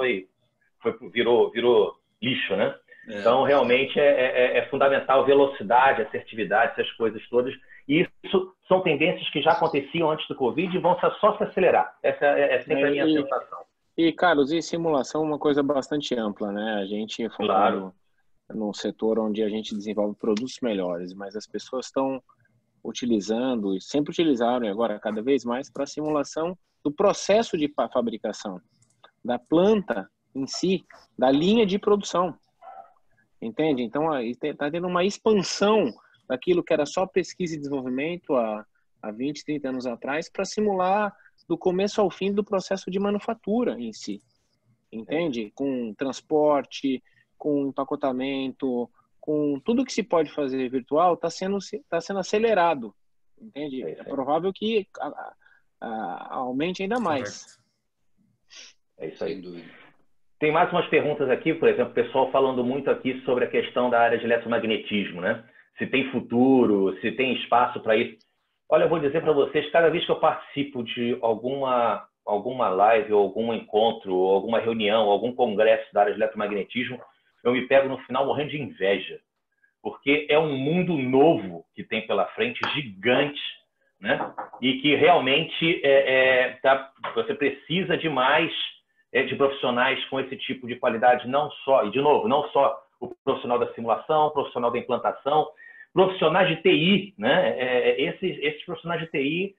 virou lixo, né? Então, realmente, é fundamental velocidade, assertividade, essas coisas todas. E isso são tendências que já aconteciam antes do Covid e vão só se acelerar. Essa é sempre a minha sensação. E, Carlos, e simulação é uma coisa bastante ampla, né? A gente é focado num setor onde a gente desenvolve produtos melhores, mas as pessoas estão utilizando, e sempre utilizaram, e agora cada vez mais, para simulação do processo de fabricação, da planta em si, da linha de produção. Entende? Então, está tendo uma expansão daquilo que era só pesquisa e desenvolvimento há 20, 30 anos atrás, para simular do começo ao fim do processo de manufatura em si. Entende? Com transporte, com empacotamento, com tudo que se pode fazer virtual, está sendo acelerado. Entende? É provável que aumente ainda mais. É isso aí. Tem mais umas perguntas aqui, por exemplo, o pessoal falando muito aqui sobre a questão da área de eletromagnetismo, né? Se tem futuro, se tem espaço para isso. Olha, eu vou dizer para vocês, cada vez que eu participo de alguma live, ou algum encontro, ou alguma reunião, ou algum congresso da área de eletromagnetismo, eu me pego no final morrendo de inveja, porque é um mundo novo que tem pela frente, gigante, né? E que realmente você precisa de mais de profissionais com esse tipo de qualidade, não só, e de novo, não só o profissional da simulação, o profissional da implantação, profissionais de TI, né? Esses profissionais de TI,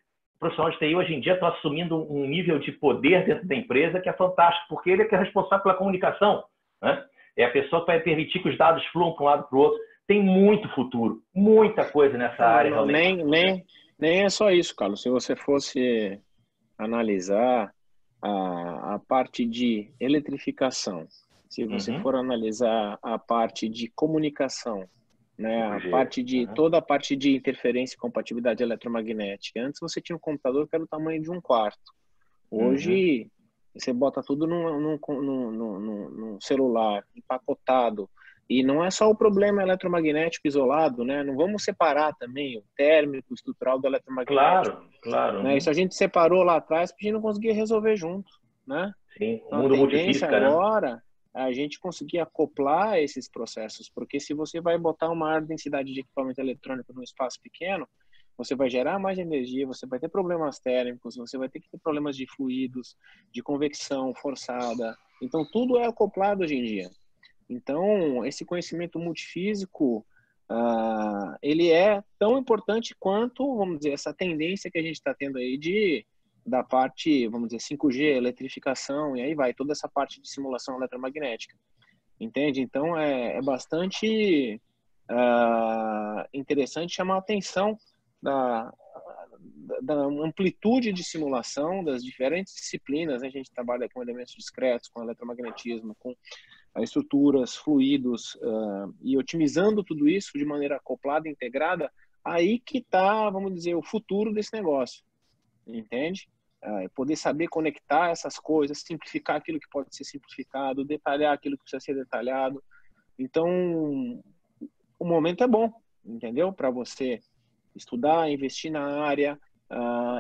hoje em dia estão assumindo um nível de poder dentro da empresa que é fantástico, porque ele é que é responsável pela comunicação, né? É a pessoa que vai permitir que os dados fluam para um lado para o outro. Tem muito futuro, muita coisa nessa área realmente. Nem é só isso, Carlos. Se você fosse analisar a parte de eletrificação, se você for analisar a parte de comunicação, né, toda a parte de interferência e compatibilidade eletromagnética. Antes você tinha um computador que era o tamanho de um quarto. Hoje você bota tudo num celular, empacotado. E não é só o problema eletromagnético isolado, né? Não vamos separar também o térmico, o estrutural do eletromagnético. Claro. Né? Isso a gente separou lá atrás porque a gente não conseguia resolver junto, né? Sim, então, o mundo a tendência agora, né? A gente conseguir acoplar esses processos, porque se você vai botar uma maior densidade de equipamento eletrônico num espaço pequeno, você vai gerar mais energia, você vai ter problemas térmicos, você vai ter que ter problemas de fluidos, de convecção forçada. Então, tudo é acoplado hoje em dia. Então, esse conhecimento multifísico, ele é tão importante quanto, vamos dizer, essa tendência que a gente está tendo aí da parte, vamos dizer, 5G, eletrificação, e aí vai, toda essa parte de simulação eletromagnética. Entende? Então, é bastante interessante chamar a atenção da amplitude de simulação das diferentes disciplinas, né? A gente trabalha com elementos discretos, com eletromagnetismo, com estruturas, fluidos, e otimizando tudo isso de maneira acoplada, integrada, aí que está, vamos dizer, o futuro desse negócio, entende? Poder saber conectar essas coisas, simplificar aquilo que pode ser simplificado, detalhar aquilo que precisa ser detalhado. Então, o momento é bom, entendeu? Para você estudar, investir na área,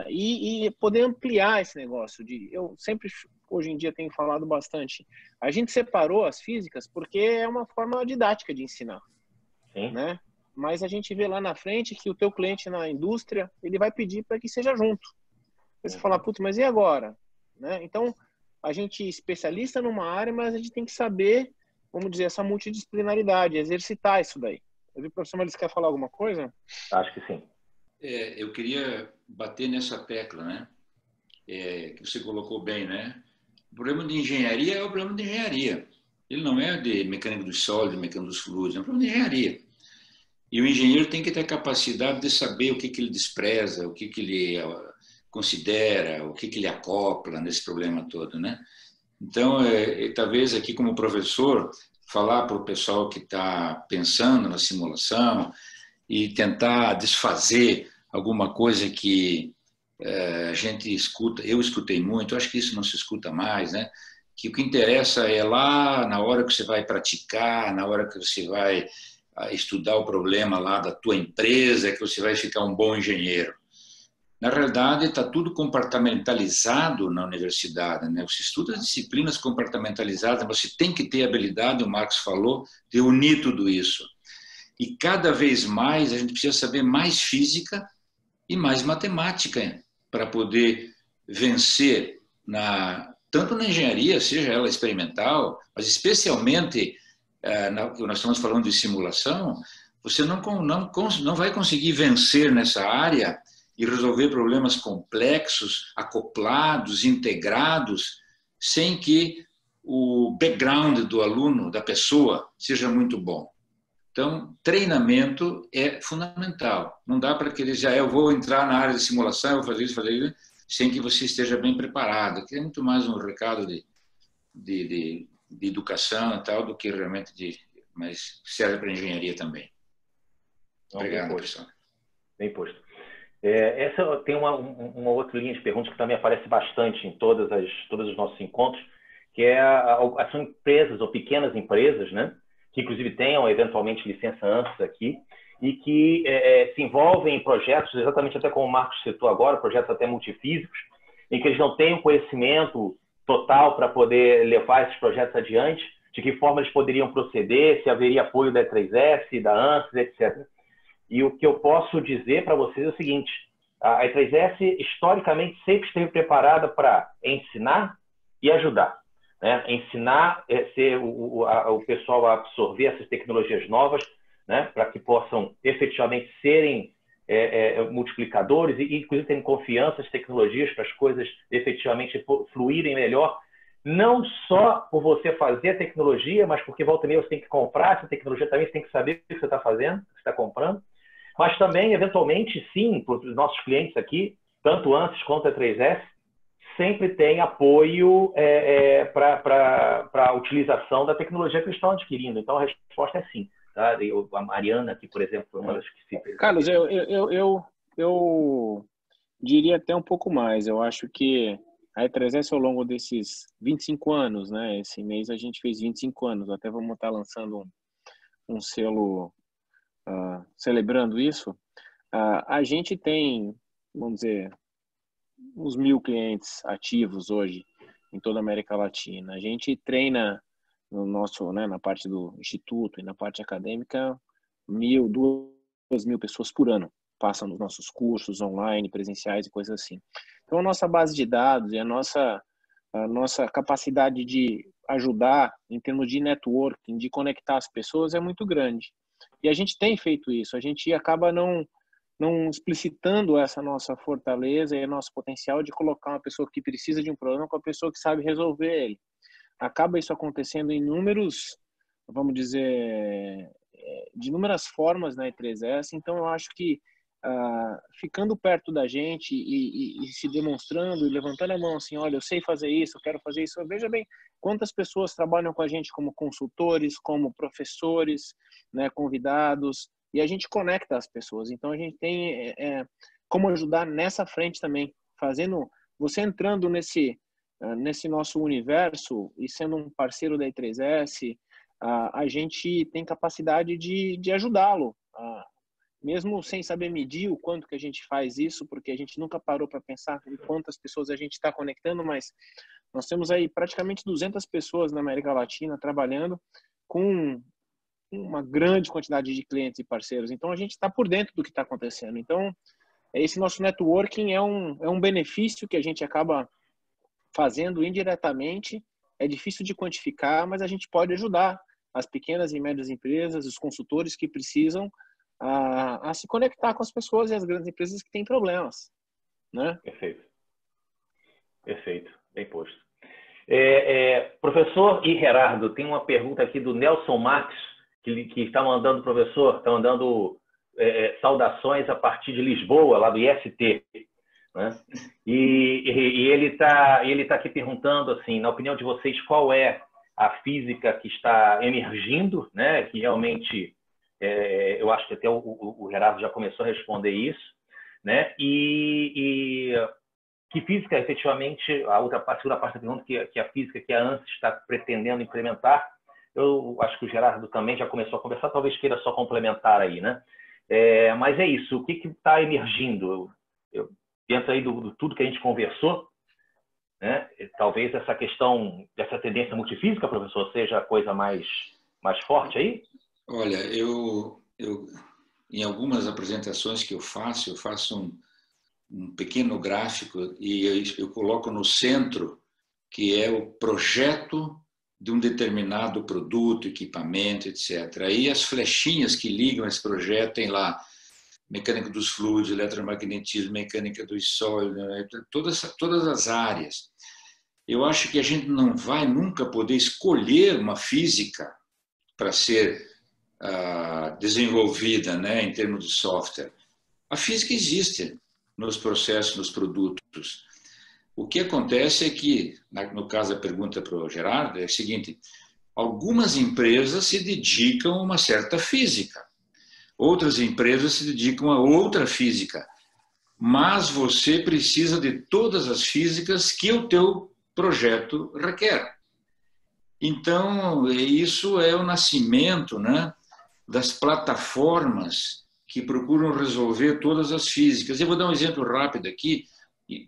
e poder ampliar esse negócio. Eu sempre, hoje em dia, tenho falado bastante. A gente separou as físicas porque é uma forma didática de ensinar. Sim. Né? Mas a gente vê lá na frente que o teu cliente na indústria, ele vai pedir para que seja junto. Você fala, putz, mas e agora? Né? Então, a gente é especialista numa área, mas a gente tem que saber, vamos dizer, essa multidisciplinaridade, exercitar isso daí. O professor Maurício quer falar alguma coisa? Acho que sim. Eu queria bater nessa tecla, né? Que você colocou bem, né? O problema de engenharia é o problema de engenharia. Ele não é de mecânica dos sólidos, mecânica dos fluidos, é um problema de engenharia. E o engenheiro tem que ter a capacidade de saber o que ele despreza, o que ele considera, o que ele acopla nesse problema todo, né? Então, talvez aqui como professor, falar para o pessoal que está pensando na simulação e tentar desfazer alguma coisa que a gente escuta, eu escutei muito, acho que isso não se escuta mais, né? Que o que interessa é lá na hora que você vai praticar, na hora que você vai estudar o problema lá da tua empresa, que você vai ficar um bom engenheiro. Na realidade, está tudo compartimentalizado na universidade, né? Você estuda as disciplinas compartimentalizadas, você tem que ter habilidade, o Marx falou, de unir tudo isso. E cada vez mais a gente precisa saber mais física e mais matemática para poder vencer tanto na engenharia, seja ela experimental, mas especialmente nós estamos falando de simulação, você não vai conseguir vencer nessa área e resolver problemas complexos, acoplados, integrados, sem que o background do aluno, da pessoa, seja muito bom. Então, treinamento é fundamental. Não dá para querer dizer, eu vou entrar na área de simulação, eu vou fazer isso, sem que você esteja bem preparado. Que é muito mais um recado de educação e tal, do que realmente mas serve para a engenharia também. Obrigado, professor. Bem posto. Essa tem uma outra linha de perguntas que também aparece bastante em todos os nossos encontros, que são empresas ou pequenas empresas, né, que inclusive tenham eventualmente licença ANSYS aqui e que se envolvem em projetos, exatamente até como o Marcos citou agora, projetos até multifísicos, em que eles não têm o conhecimento total para poder levar esses projetos adiante, de que forma eles poderiam proceder, se haveria apoio da E3S, da ANSYS, etc. E o que eu posso dizer para vocês é o seguinte: a E3S historicamente sempre esteve preparada para ensinar e ajudar, né? Ensinar ser o pessoal a absorver essas tecnologias novas, né? Para que possam efetivamente serem multiplicadores e inclusive terem confiança nas tecnologias para as coisas efetivamente fluírem melhor. Não só por você fazer a tecnologia, mas porque volta e meia você tem que comprar essa tecnologia também, você tem que saber o que você está fazendo, o que você está comprando. Mas também, eventualmente, sim, para os nossos clientes aqui, tanto ANSYS quanto a E3S, sempre tem apoio para a utilização da tecnologia que eles estão adquirindo. Então, a resposta é sim. Tá? A Mariana aqui, por exemplo, foi uma das que se... Carlos, eu diria até um pouco mais. Eu acho que a E3S, ao longo desses 25 anos, né? Esse mês a gente fez 25 anos. Até vamos estar lançando um selo celebrando isso. A gente tem, vamos dizer, uns 1.000 clientes ativos hoje em toda a América Latina. A gente treina no nosso, né, na parte do instituto e na parte acadêmica, 1.000, 2.000 pessoas por ano passam nos nossos cursos online, presenciais e coisas assim. Então, a nossa base de dados e a nossa capacidade de ajudar em termos de networking, de conectar as pessoas é muito grande. E a gente tem feito isso. A gente acaba não explicitando essa nossa fortaleza e nosso potencial de colocar uma pessoa que precisa de um problema com a pessoa que sabe resolver ele. Acaba isso acontecendo em vamos dizer, de inúmeras formas na E3S. Então, eu acho que ficando perto da gente e se demonstrando e levantando a mão assim, olha, eu sei fazer isso, eu quero fazer isso. Veja bem quantas pessoas trabalham com a gente como consultores, como professores, né, convidados, e a gente conecta as pessoas. Então, a gente tem como ajudar nessa frente também, você entrando nesse nosso universo e sendo um parceiro da E3S, a gente tem capacidade de ajudá-lo, mesmo sem saber medir o quanto que a gente faz isso, porque a gente nunca parou para pensar em quantas pessoas a gente está conectando, mas nós temos aí praticamente 200 pessoas na América Latina trabalhando com uma grande quantidade de clientes e parceiros. Então, a gente está por dentro do que está acontecendo. Então, esse nosso networking é um benefício que a gente acaba fazendo indiretamente. É difícil de quantificar, mas a gente pode ajudar as pequenas e médias empresas, os consultores que precisam a se conectar com as pessoas e as grandes empresas que têm problemas, né? Perfeito. Perfeito. Bem posto. Professor e Gerardo, tem uma pergunta aqui do Nelson Marques, que está mandando, professor, está mandando saudações a partir de Lisboa, lá do IST. Né? E ele tá aqui perguntando, assim, na opinião de vocês, qual é a física que está emergindo, né? Que realmente, eu acho que até o Gerardo já começou a responder isso, né? E que física, efetivamente, a segunda parte da pergunta, que a física que a ANSYS está pretendendo implementar, eu acho que o Gerardo também já começou a conversar, talvez queira só complementar aí, né? Mas é isso, o que está emergindo? Dentro aí do tudo que a gente conversou, né? Talvez essa questão dessa tendência multifísica, professor, seja a coisa mais forte aí? Olha, eu em algumas apresentações que eu faço um pequeno gráfico e eu coloco no centro, que é o projeto de um determinado produto, equipamento, etc. Aí as flechinhas que ligam esse projeto tem lá mecânica dos fluidos, eletromagnetismo, mecânica dos sólidos, né? todas as áreas. Eu acho que a gente não vai nunca poder escolher uma física para ser desenvolvida, né, em termos de software. A física existe nos processos, nos produtos. O que acontece é que, no caso da pergunta para o Gerardo, é o seguinte: algumas empresas se dedicam a uma certa física, outras empresas se dedicam a outra física, mas você precisa de todas as físicas que o teu projeto requer. Então, isso é o nascimento, né, das plataformas que procuram resolver todas as físicas. Eu vou dar um exemplo rápido aqui.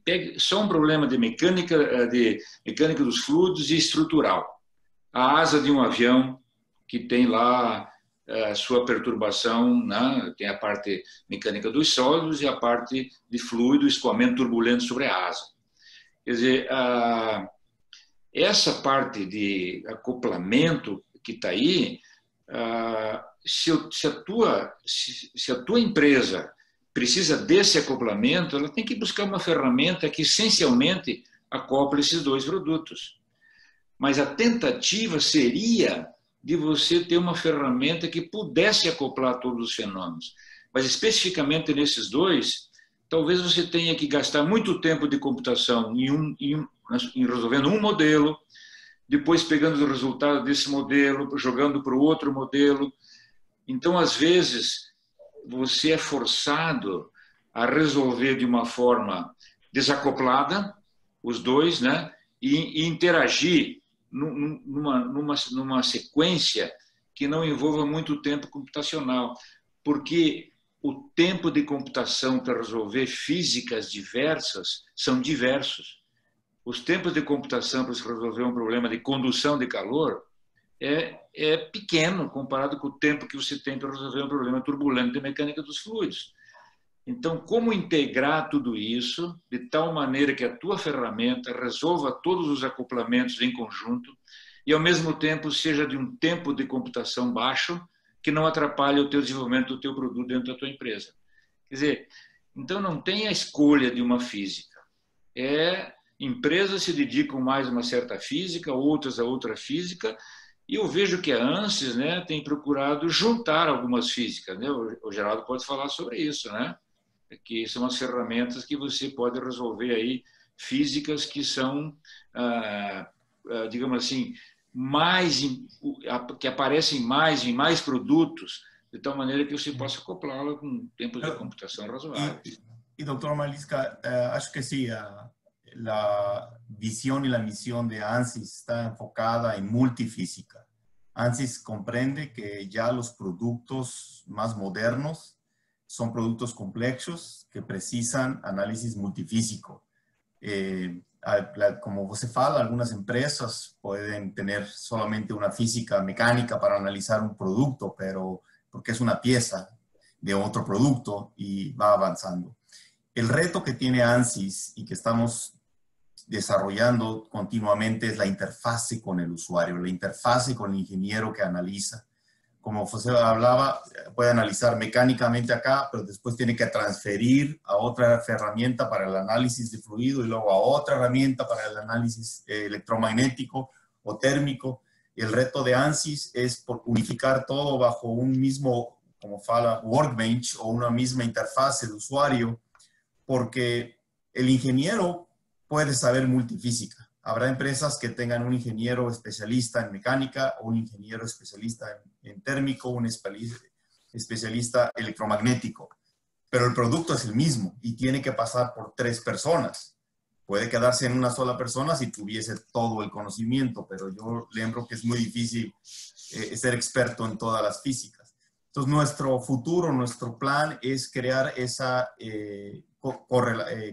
Pegue só um problema de mecânica dos fluidos e estrutural. A asa de um avião que tem lá a sua perturbação, né? Tem a parte mecânica dos sólidos e a parte de fluido, escoamento turbulento sobre a asa. Quer dizer, essa parte de acoplamento que está aí, se a tua empresa precisa desse acoplamento, ela tem que buscar uma ferramenta que essencialmente acople esses dois produtos. Mas a tentativa seria de você ter uma ferramenta que pudesse acoplar todos os fenômenos. Mas especificamente nesses dois, talvez você tenha que gastar muito tempo de computação em resolvendo um modelo, depois pegando o resultado desse modelo, jogando para o outro modelo. Então, às vezes, você é forçado a resolver de uma forma desacoplada os dois, né? E interagir numa sequência que não envolva muito tempo computacional, porque o tempo de computação para resolver físicas diversas são diversos. Os tempos de computação para se resolver um problema de condução de calor é pequeno comparado com o tempo que você tem para resolver um problema turbulento de mecânica dos fluidos. Então, como integrar tudo isso de tal maneira que a tua ferramenta resolva todos os acoplamentos em conjunto e, ao mesmo tempo, seja de um tempo de computação baixo que não atrapalhe o teu desenvolvimento do teu produto dentro da tua empresa. Quer dizer, então não tem a escolha de uma física. Empresas se dedicam mais a uma certa física, outras a outra física, e eu vejo que a ANSYS, né, tem procurado juntar algumas físicas, né? O Geraldo pode falar sobre isso, né? Que são as ferramentas que você pode resolver aí, físicas que são, digamos assim, que aparecem mais em mais produtos, de tal maneira que você possa acoplá-la com tempos de computação razoáveis. Y doctor Malisca, acho que sí, la visión y la misión de ANSYS está enfocada en multifísica. ANSYS comprende que ya los productos más modernos son productos complejos que precisan análisis multifísico. Como você fala, algunas empresas pueden tener solamente una física mecánica para analizar un producto, pero porque es una pieza de otro producto y va avanzando. El reto que tiene ANSYS y que estamos desarrollando continuamente es la interfase con el usuario, la interfase con el ingeniero que analiza. Como José hablaba, puede analizar mecánicamente acá, pero después tiene que transferir a otra herramienta para el análisis de fluido y luego a otra herramienta para el análisis electromagnético o térmico. El reto de ANSYS es por unificar todo bajo un mismo, como fala, workbench o una misma interfase de usuario, porque el ingeniero puede saber multifísica. Habrá empresas que tengan un ingeniero especialista en mecánica, o un ingeniero especialista en térmico, un especialista electromagnético. Pero el producto es el mismo y tiene que pasar por 3 personas. Puede quedarse en una sola persona si tuviese todo el conocimiento, pero yo lembro que es muy difícil ser experto en todas las físicas. Entonces, nuestro futuro, nuestro plan es crear esa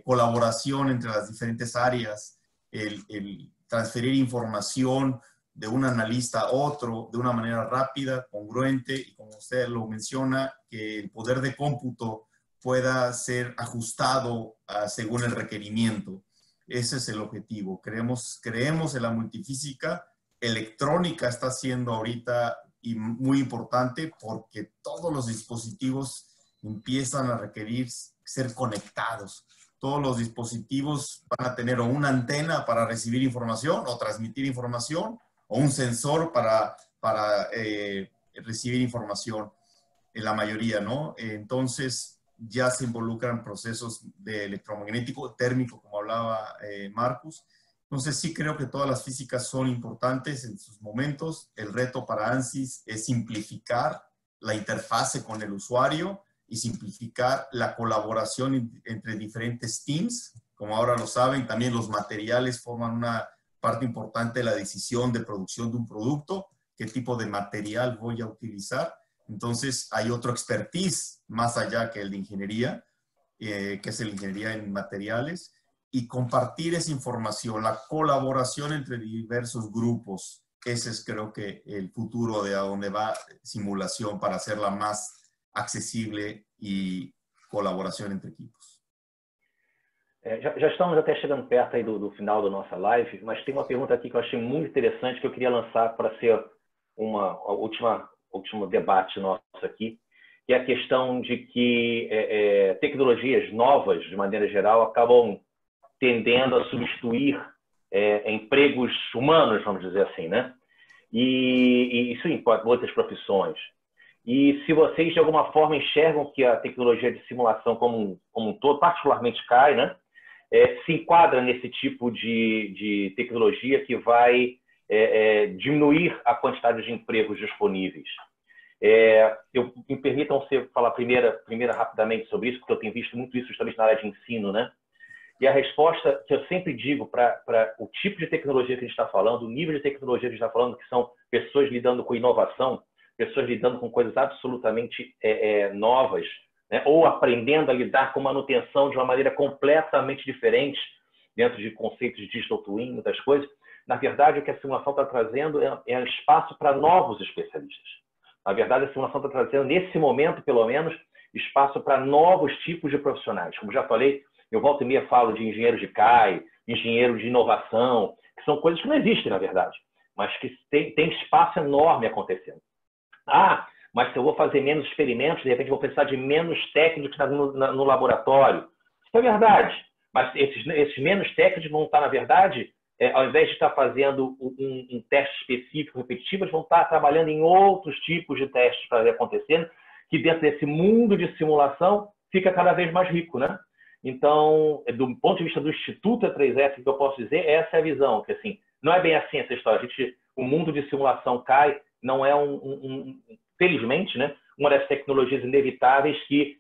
colaboración entre las diferentes áreas, el transferir información de un analista a otro de una manera rápida, congruente, y como usted lo menciona, que el poder de cómputo pueda ser ajustado según el requerimiento. Ese es el objetivo. Creemos en la multifísica. Electrónica está siendo ahorita y muy importante porque todos los dispositivos empiezan a requerir ser conectados. Todos los dispositivos van a tener o una antena para recibir información o transmitir información o un sensor para recibir información, en la mayoría, ¿no? Entonces ya se involucran procesos de electromagnético, térmico, como hablaba Marcus. Entonces sí creo que todas las físicas son importantes en sus momentos. El reto para ANSYS es simplificar la interfase con el usuario y simplificar la colaboración entre diferentes teams. Como ahora lo saben, también los materiales forman una parte importante de la decisión de producción de un producto. ¿Qué tipo de material voy a utilizar? Entonces hay otro expertise más allá que el de ingeniería, que es la ingeniería en materiales, y compartir esa información, la colaboración entre diversos grupos. Ese es, creo que, el futuro de a dónde va simulación para hacerla más accessível e colaboração entre equipes. Já estamos até chegando perto aí do final da nossa live, mas tem uma pergunta aqui que eu achei muito interessante que eu queria lançar para ser último debate nosso aqui, que é a questão de que tecnologias novas, de maneira geral, acabam tendendo a substituir empregos humanos, vamos dizer assim, né? E isso enquanto outras profissões. E se vocês, de alguma forma, enxergam que a tecnologia de simulação como um todo, particularmente CAI, né, se enquadra nesse tipo de tecnologia que vai diminuir a quantidade de empregos disponíveis. Me permitam falar primeiro rapidamente sobre isso, porque eu tenho visto muito isso justamente na área de ensino, né? E a resposta que eu sempre digo para o tipo de tecnologia que a gente está falando, o nível de tecnologia que a gente está falando, que são pessoas lidando com inovação, pessoas lidando com coisas absolutamente novas, né? Ou aprendendo a lidar com manutenção de uma maneira completamente diferente, dentro de conceitos de digital twin, muitas coisas. Na verdade, o que a simulação está trazendo é espaço para novos especialistas. Na verdade, a simulação está trazendo, nesse momento, pelo menos, espaço para novos tipos de profissionais. Como já falei, eu volta e meia falo de engenheiro de CAI, engenheiro de inovação, que são coisas que não existem, na verdade, mas que tem espaço enorme acontecendo. Mas se eu vou fazer menos experimentos, de repente vou precisar de menos técnicos no laboratório. Isso é verdade, mas esses menos técnicos vão estar, na verdade, ao invés de estar fazendo um teste específico, repetitivo, eles vão estar trabalhando em outros tipos de testes para acontecer, que dentro desse mundo de simulação fica cada vez mais rico, né? Então, do ponto de vista do Instituto E3S, que eu posso dizer, essa é a visão, que assim, não é bem assim essa história. O mundo de simulação CAI não é felizmente, né, uma das tecnologias inevitáveis que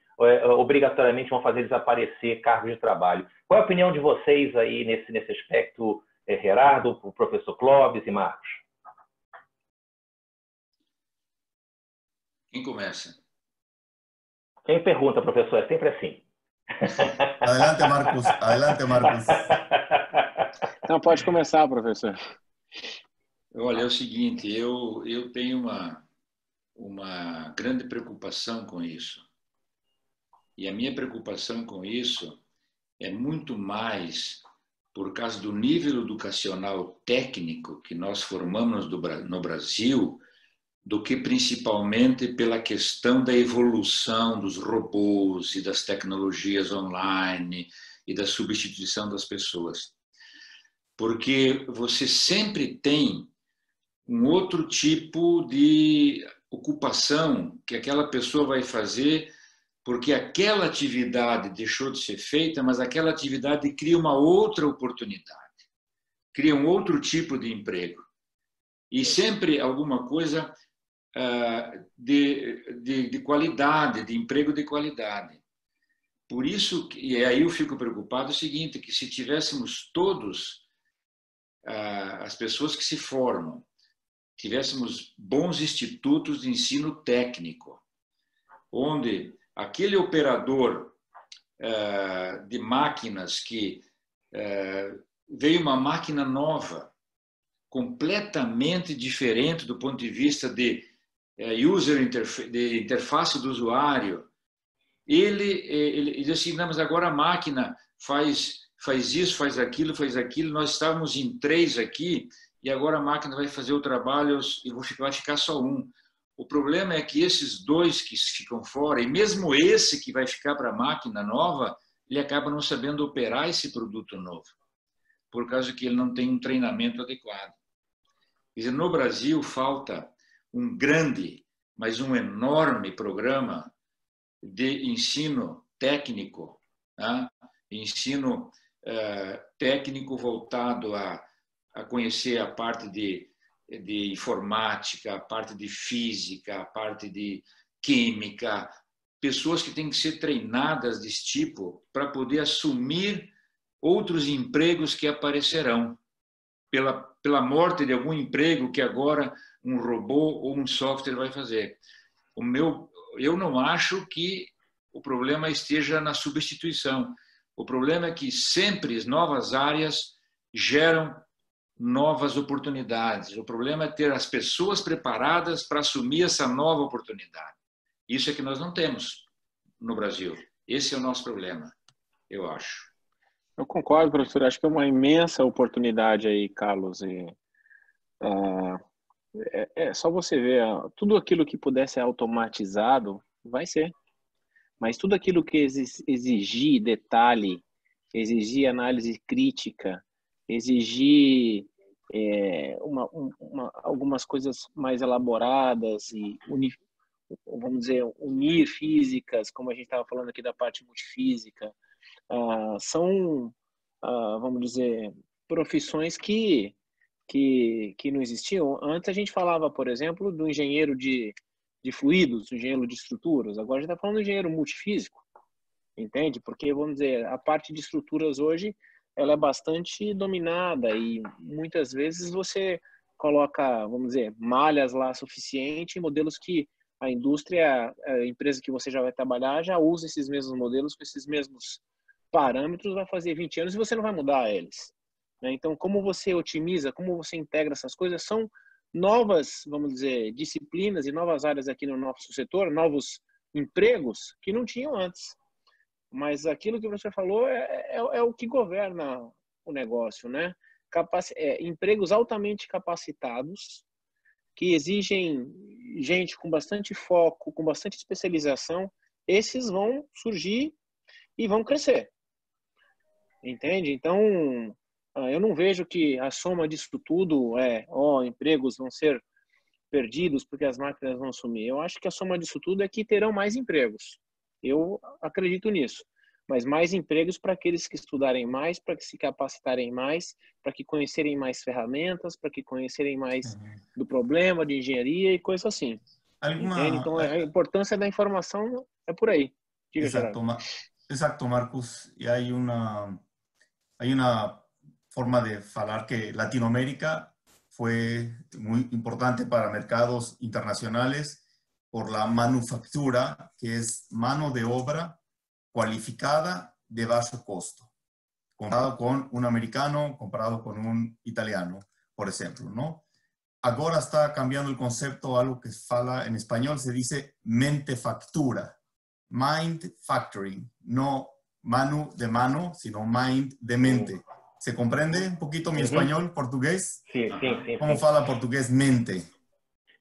obrigatoriamente vão fazer desaparecer cargos de trabalho. Qual é a opinião de vocês aí nesse aspecto, Gerardo, o professor Clóvis e Marcos? Quem começa? Quem pergunta, professor? É sempre assim. Adelante, Marcos. Adelante, Marcos. Não, pode começar, professor. Olha, é o seguinte, eu tenho uma grande preocupação com isso. E a minha preocupação com isso é muito mais por causa do nível educacional técnico que nós formamos no Brasil, do que principalmente pela questão da evolução dos robôs e das tecnologias online e da substituição das pessoas. Porque você sempre tem um outro tipo de ocupação que aquela pessoa vai fazer porque aquela atividade deixou de ser feita, mas aquela atividade cria uma outra oportunidade, cria um outro tipo de emprego. E sempre alguma coisa de qualidade, de emprego de qualidade. Por isso, e aí eu fico preocupado, é o seguinte, que se tivéssemos todos, as pessoas que se formam, tivéssemos bons institutos de ensino técnico, onde aquele operador de máquinas que veio uma máquina nova, completamente diferente do ponto de vista de interface do usuário, ele diz assim, não, mas agora a máquina faz isso, faz aquilo, nós estávamos em 3 aqui, e agora a máquina vai fazer o trabalho e vai ficar só um. O problema é que esses 2 que ficam fora, e mesmo esse que vai ficar para a máquina nova, ele acaba não sabendo operar esse produto novo, por causa que ele não tem um treinamento adequado. Quer dizer, no Brasil falta um grande, mas um enorme programa de ensino técnico, né? Ensino técnico voltado a conhecer a parte de informática, a parte de física, a parte de química, pessoas que têm que ser treinadas desse tipo para poder assumir outros empregos que aparecerão pela morte de algum emprego que agora um robô ou um software vai fazer. Eu não acho que o problema esteja na substituição. O problema é que sempre as novas áreas geram novas oportunidades. O problema é ter as pessoas preparadas para assumir essa nova oportunidade. Isso é que nós não temos no Brasil. Esse é o nosso problema, eu acho. Eu concordo, professor. Acho que é uma imensa oportunidade aí, Carlos. É só você ver, tudo aquilo que puder ser automatizado, vai ser. Mas tudo aquilo que exigir detalhe, exigir análise crítica, exigir algumas coisas mais elaboradas e vamos dizer, unir físicas, como a gente estava falando aqui da parte multifísica, são, vamos dizer, profissões que não existiam. Antes a gente falava, por exemplo, do engenheiro de fluidos, do engenheiro de estruturas. Agora a gente está falando do engenheiro multifísico, entende? Porque, vamos dizer, a parte de estruturas hoje ela é bastante dominada e muitas vezes você coloca, vamos dizer, malhas lá suficiente, modelos que a indústria, a empresa que você já vai trabalhar, já usa esses mesmos modelos com esses mesmos parâmetros, vai fazer 20 anos e você não vai mudar eles. Então, como você otimiza, como você integra essas coisas, são novas, vamos dizer, disciplinas e novas áreas aqui no nosso setor, novos empregos que não tinham antes. Mas aquilo que você falou é o que governa o negócio, né? Empregos altamente capacitados, que exigem gente com bastante foco, com bastante especialização, esses vão surgir e vão crescer. Entende? Então, eu não vejo que a soma disso tudo empregos vão ser perdidos porque as máquinas vão sumir. Eu acho que a soma disso tudo é que terão mais empregos. Eu acredito nisso. Mas mais empregos para aqueles que estudarem mais, para que se capacitarem mais, para que conhecerem mais ferramentas, para que conhecerem mais do problema de engenharia e coisas assim. Entende? Então, a importância da informação é por aí. Diga, Exacto, Marcos. Y hay una forma de falar que Latinoamérica fue muy importante para mercados internacionales por la manufactura, que es mano de obra cualificada de bajo costo, comparado con un americano, comparado con un italiano, por ejemplo, ¿no? Ahora está cambiando el concepto, algo que fala en español, se dice mentefactura, mind factoring, no mano de mano, sino mind de mente. ¿Se comprende un poquito mi español, portugués? Sí. ¿Cómo fala portugués mente?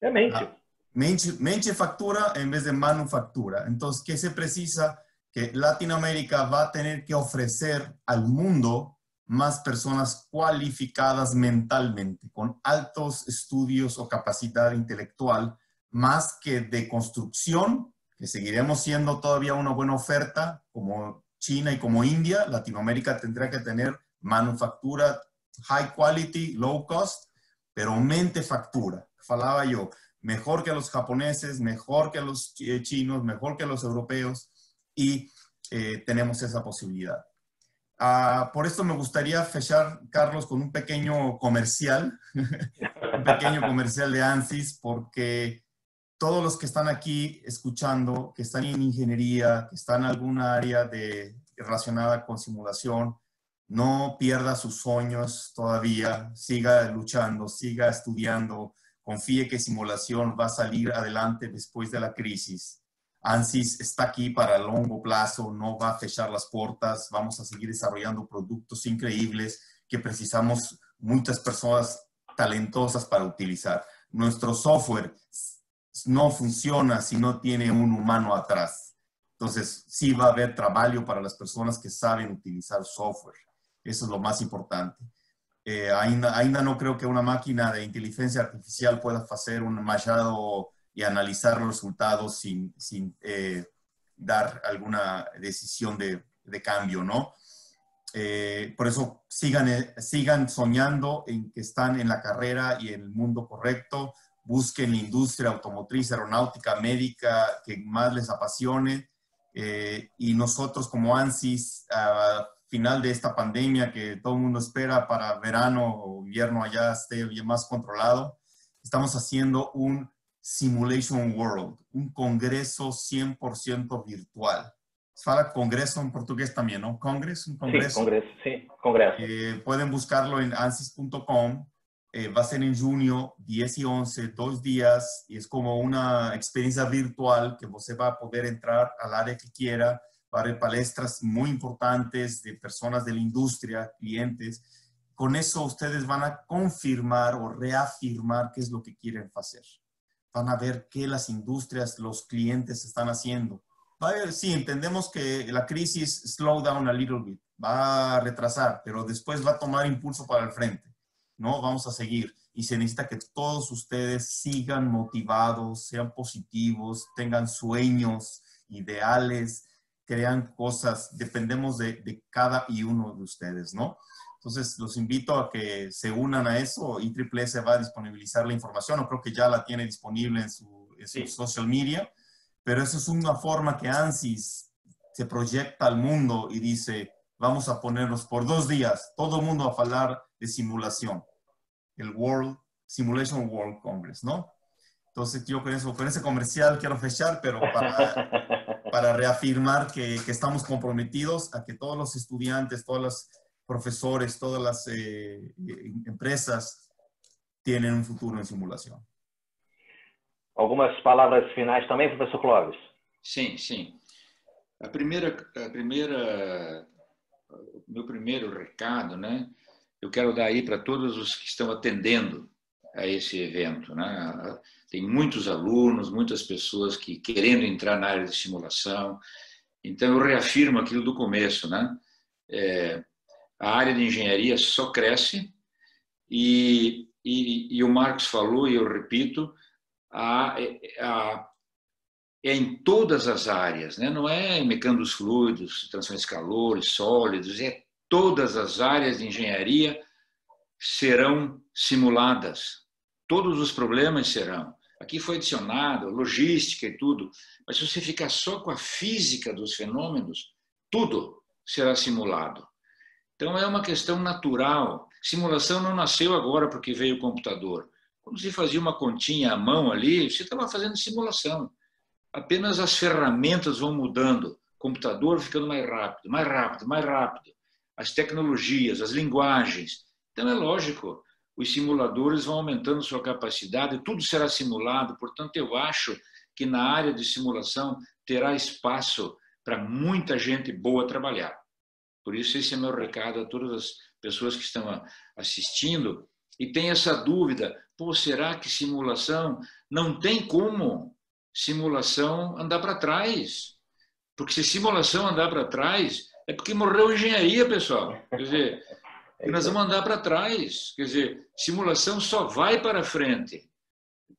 É mente. Mente factura en vez de manufactura. Entonces, ¿qué se precisa? Que Latinoamérica va a tener que ofrecer al mundo más personas cualificadas mentalmente, con altos estudios o capacidad intelectual, más que de construcción, que seguiremos siendo todavía una buena oferta, como China y como India. Latinoamérica tendrá que tener manufactura high quality, low cost, pero mente factura. Falaba yo, mejor que los japoneses, mejor que los chinos, mejor que los europeos, y tenemos esa posibilidad. Por esto me gustaría fechar, Carlos, con un pequeño comercial, un pequeño comercial de ANSYS, porque todos los que están aquí escuchando, que están en ingeniería, que están en alguna área relacionada con simulación, no pierda sus sueños todavía, siga luchando, siga estudiando, confíe que simulación va a salir adelante después de la crisis. ANSYS está aquí para el largo plazo, no va a fechar las puertas, vamos a seguir desarrollando productos increíbles que precisamos muchas personas talentosas para utilizar. Nuestro software no funciona si no tiene un humano atrás. Entonces, sí va a haber trabajo para las personas que saben utilizar software. Eso es lo más importante. Ainda no creo que una máquina de inteligencia artificial pueda hacer un machado y analizar los resultados sin dar alguna decisión de cambio, ¿no? Por eso sigan soñando en que están en la carrera y en el mundo correcto. Busquen la industria automotriz, aeronáutica, médica, que más les apasione. Y nosotros como ANSYS, a final de esta pandemia que todo el mundo espera para verano o invierno allá esté más controlado, estamos haciendo un Simulation World, un congreso 100% virtual. Se fala congreso en portugués también, ¿no? Congreso, un congreso. Sí, congreso. Pueden buscarlo en ansys.com. Va a ser en junio, 10 y 11, 2 días, y es como una experiencia virtual que usted va a poder entrar al área que quiera. Va a haber palestras muy importantes de personas de la industria, clientes. Con eso ustedes van a confirmar o reafirmar qué es lo que quieren hacer. Van a ver qué las industrias, los clientes están haciendo. Sí, entendemos que la crisis slow down a little bit, va a retrasar, pero después va a tomar impulso para el frente, ¿no? Vamos a seguir. Y se necesita que todos ustedes sigan motivados, sean positivos, tengan sueños, ideales, crean cosas. Dependemos de cada y uno de ustedes, ¿no? Entonces, los invito a que se unan a eso. IEEE va a disponibilizar la información. No creo que ya la tiene disponible en su social media. Pero eso es una forma que ANSYS se proyecta al mundo y dice, vamos a ponernos por 2 días, todo el mundo a hablar de simulación. El Simulation World Congress, ¿no? Entonces, yo con ese comercial quiero fechar, pero para reafirmar que estamos comprometidos a que todos los estudiantes, todos los profesores, todas las empresas tienen un futuro en simulación. Algumas palavras finais também, professor Clóvis? Sim, sim. Meu primeiro recado, né? Eu quero dar aí para todos os que estão atendendo a esse evento, né? Tem muitos alunos, muitas pessoas que querendo entrar na área de simulação. Então, eu reafirmo aquilo do começo, né? A área de engenharia só cresce e o Marcos falou, e eu repito, é em todas as áreas, né? Não é em mecânica dos fluidos, transferência de calores, sólidos, todas as áreas de engenharia serão simuladas. Todos os problemas serão. Aqui foi adicionado logística e tudo, mas se você ficar só com a física dos fenômenos, tudo será simulado. Então, é uma questão natural. Simulação não nasceu agora porque veio o computador. Quando você fazia uma continha à mão ali, você estava fazendo simulação. Apenas as ferramentas vão mudando. O computador ficando mais rápido, mais rápido, mais rápido. As tecnologias, as linguagens. Então, é lógico, os simuladores vão aumentando sua capacidade, tudo será simulado. Portanto, eu acho que na área de simulação terá espaço para muita gente boa trabalhar. Por isso, esse é meu recado a todas as pessoas que estão assistindo e tem essa dúvida, pô, será que simulação? Não tem como simulação andar para trás. Porque se simulação andar para trás, é porque morreu a engenharia, pessoal. Quer dizer, nós vamos andar para trás. Quer dizer, simulação só vai para frente.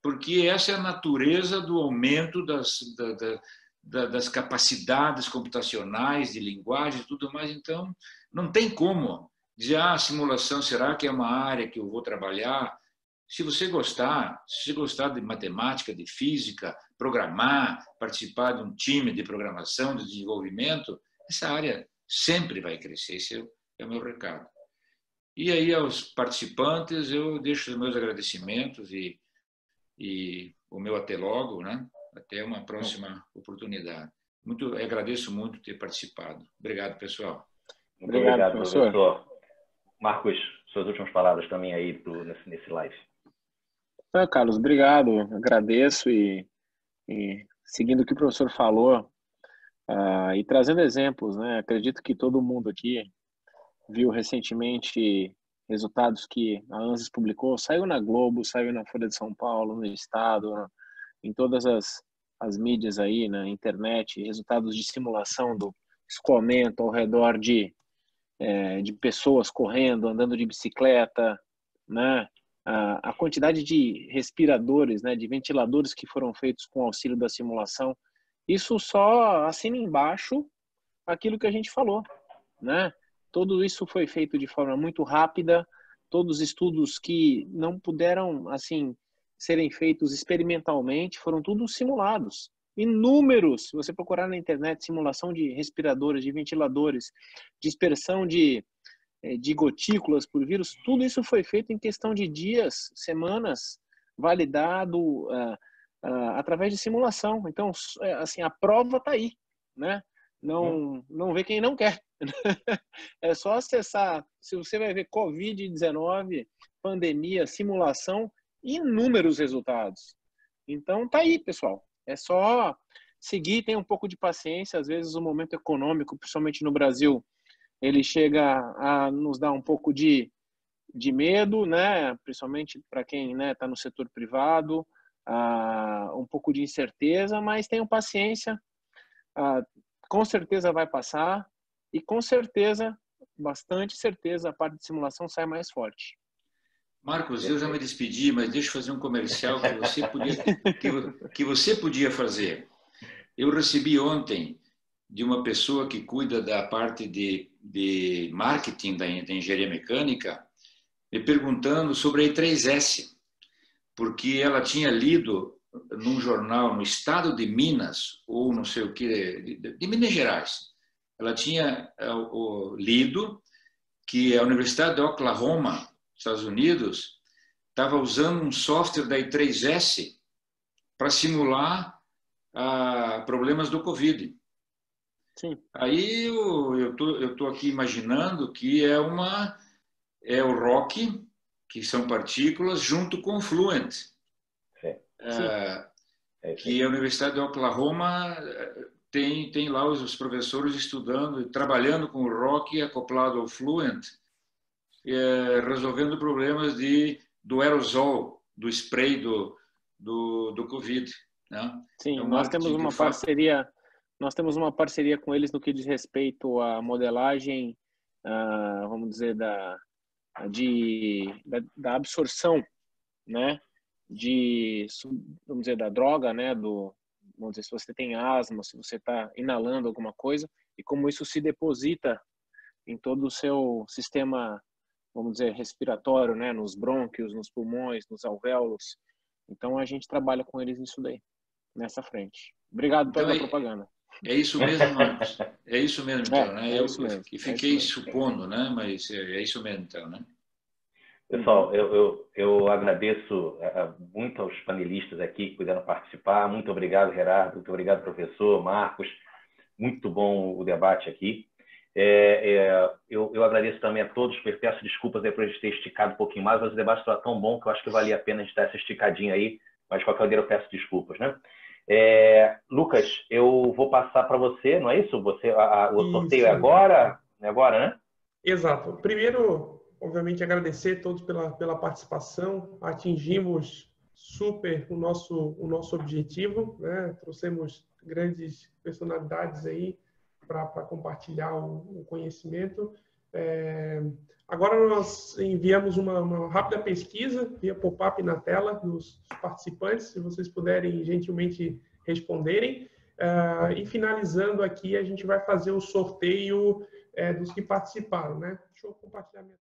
Porque essa é a natureza do aumento das capacidades computacionais, de linguagem e tudo mais. Então, não tem como dizer, simulação, será que é uma área que eu vou trabalhar? Se você gostar de matemática, de física, programar, participar de um time de programação, de desenvolvimento, essa área sempre vai crescer. Esse é o meu recado. E aí, aos participantes, eu deixo os meus agradecimentos e o meu até logo, né? Até uma próxima oportunidade. Agradeço muito ter participado. Obrigado, pessoal. Muito obrigado, professor. Marcos, suas últimas palavras também aí nesse live. Carlos, obrigado. Agradeço e seguindo o que o professor falou, e trazendo exemplos, né? Acredito que todo mundo aqui viu recentemente resultados que a ANSES publicou, saiu na Globo, saiu na Folha de São Paulo, no Estado, em todas as mídias aí, na internet, resultados de simulação do escoamento ao redor de pessoas correndo, andando de bicicleta, né? A quantidade de respiradores, né, de ventiladores que foram feitos com auxílio da simulação, isso só assina embaixo aquilo que a gente falou, né? Tudo isso foi feito de forma muito rápida, todos os estudos que não puderam, assim, serem feitos experimentalmente, foram todos simulados. Inúmeros, se você procurar na internet, simulação de respiradores, de ventiladores, dispersão de gotículas por vírus, tudo isso foi feito em questão de dias, semanas, validado através de simulação. Então, assim, a prova está aí, né? Não vê quem não quer. É só acessar. Se você vai ver Covid-19, pandemia, simulação, inúmeros resultados. Então, tá aí, pessoal. É só seguir, tem um pouco de paciência. Às vezes, o momento econômico, principalmente no Brasil, ele chega a nos dar um pouco de medo, né? Principalmente para quem está no setor privado, um pouco de incerteza, mas tenham paciência. Com certeza vai passar e com certeza, bastante certeza, a parte de simulação sai mais forte. Marcos, eu já me despedi, mas deixa eu fazer um comercial que você podia fazer. Eu recebi ontem de uma pessoa que cuida da parte de marketing da engenharia mecânica, me perguntando sobre a I3S, porque ela tinha lido num jornal no estado de Minas, ou não sei o que, de Minas Gerais, ela tinha lido que a Universidade de Oklahoma, Estados Unidos, estava usando um software da I3S para simular problemas do Covid. Sim. Aí eu tô aqui imaginando que é o ROC, que são partículas, junto com o Fluent. Que a Universidade de Oklahoma tem lá os professores estudando e trabalhando com o ROC acoplado ao Fluent, resolvendo problemas do aerosol, do spray do Covid. Né? Sim, nós temos uma parceria com eles no que diz respeito à modelagem, vamos dizer, da absorção, né, vamos dizer, da droga, né, vamos dizer, se você tem asma, se você está inalando alguma coisa, e como isso se deposita em todo o seu sistema, vamos dizer, respiratório, né, nos brônquios, nos pulmões, nos alvéolos. Então, a gente trabalha com eles nisso daí, nessa frente. Obrigado pela propaganda. É isso mesmo, Marcos. É isso mesmo, então, né? É isso mesmo. Eu fiquei supondo, né? Mas é isso mesmo, então, né? Pessoal, eu agradeço muito aos panelistas aqui que puderam participar. Muito obrigado, Gerardo. Muito obrigado, professor, Marcos. Muito bom o debate aqui. Eu agradeço também a todos. Peço desculpas aí por a gente ter esticado um pouquinho mais, mas o debate estava tão bom que eu acho que valia a pena a gente dar essa esticadinha aí. Mas, de qualquer maneira, eu peço desculpas, né? Lucas, eu vou passar para você, não é isso? O sorteio é agora? É agora, né? Exato. Primeiro, obviamente, agradecer a todos pela participação. Atingimos super o nosso objetivo, né? Trouxemos grandes personalidades aí para compartilhar o conhecimento. Agora nós enviamos uma rápida pesquisa via pop-up na tela dos participantes, se vocês puderem gentilmente responderem. E finalizando aqui, a gente vai fazer o sorteio dos que participaram, né? Deixa eu compartilhar minha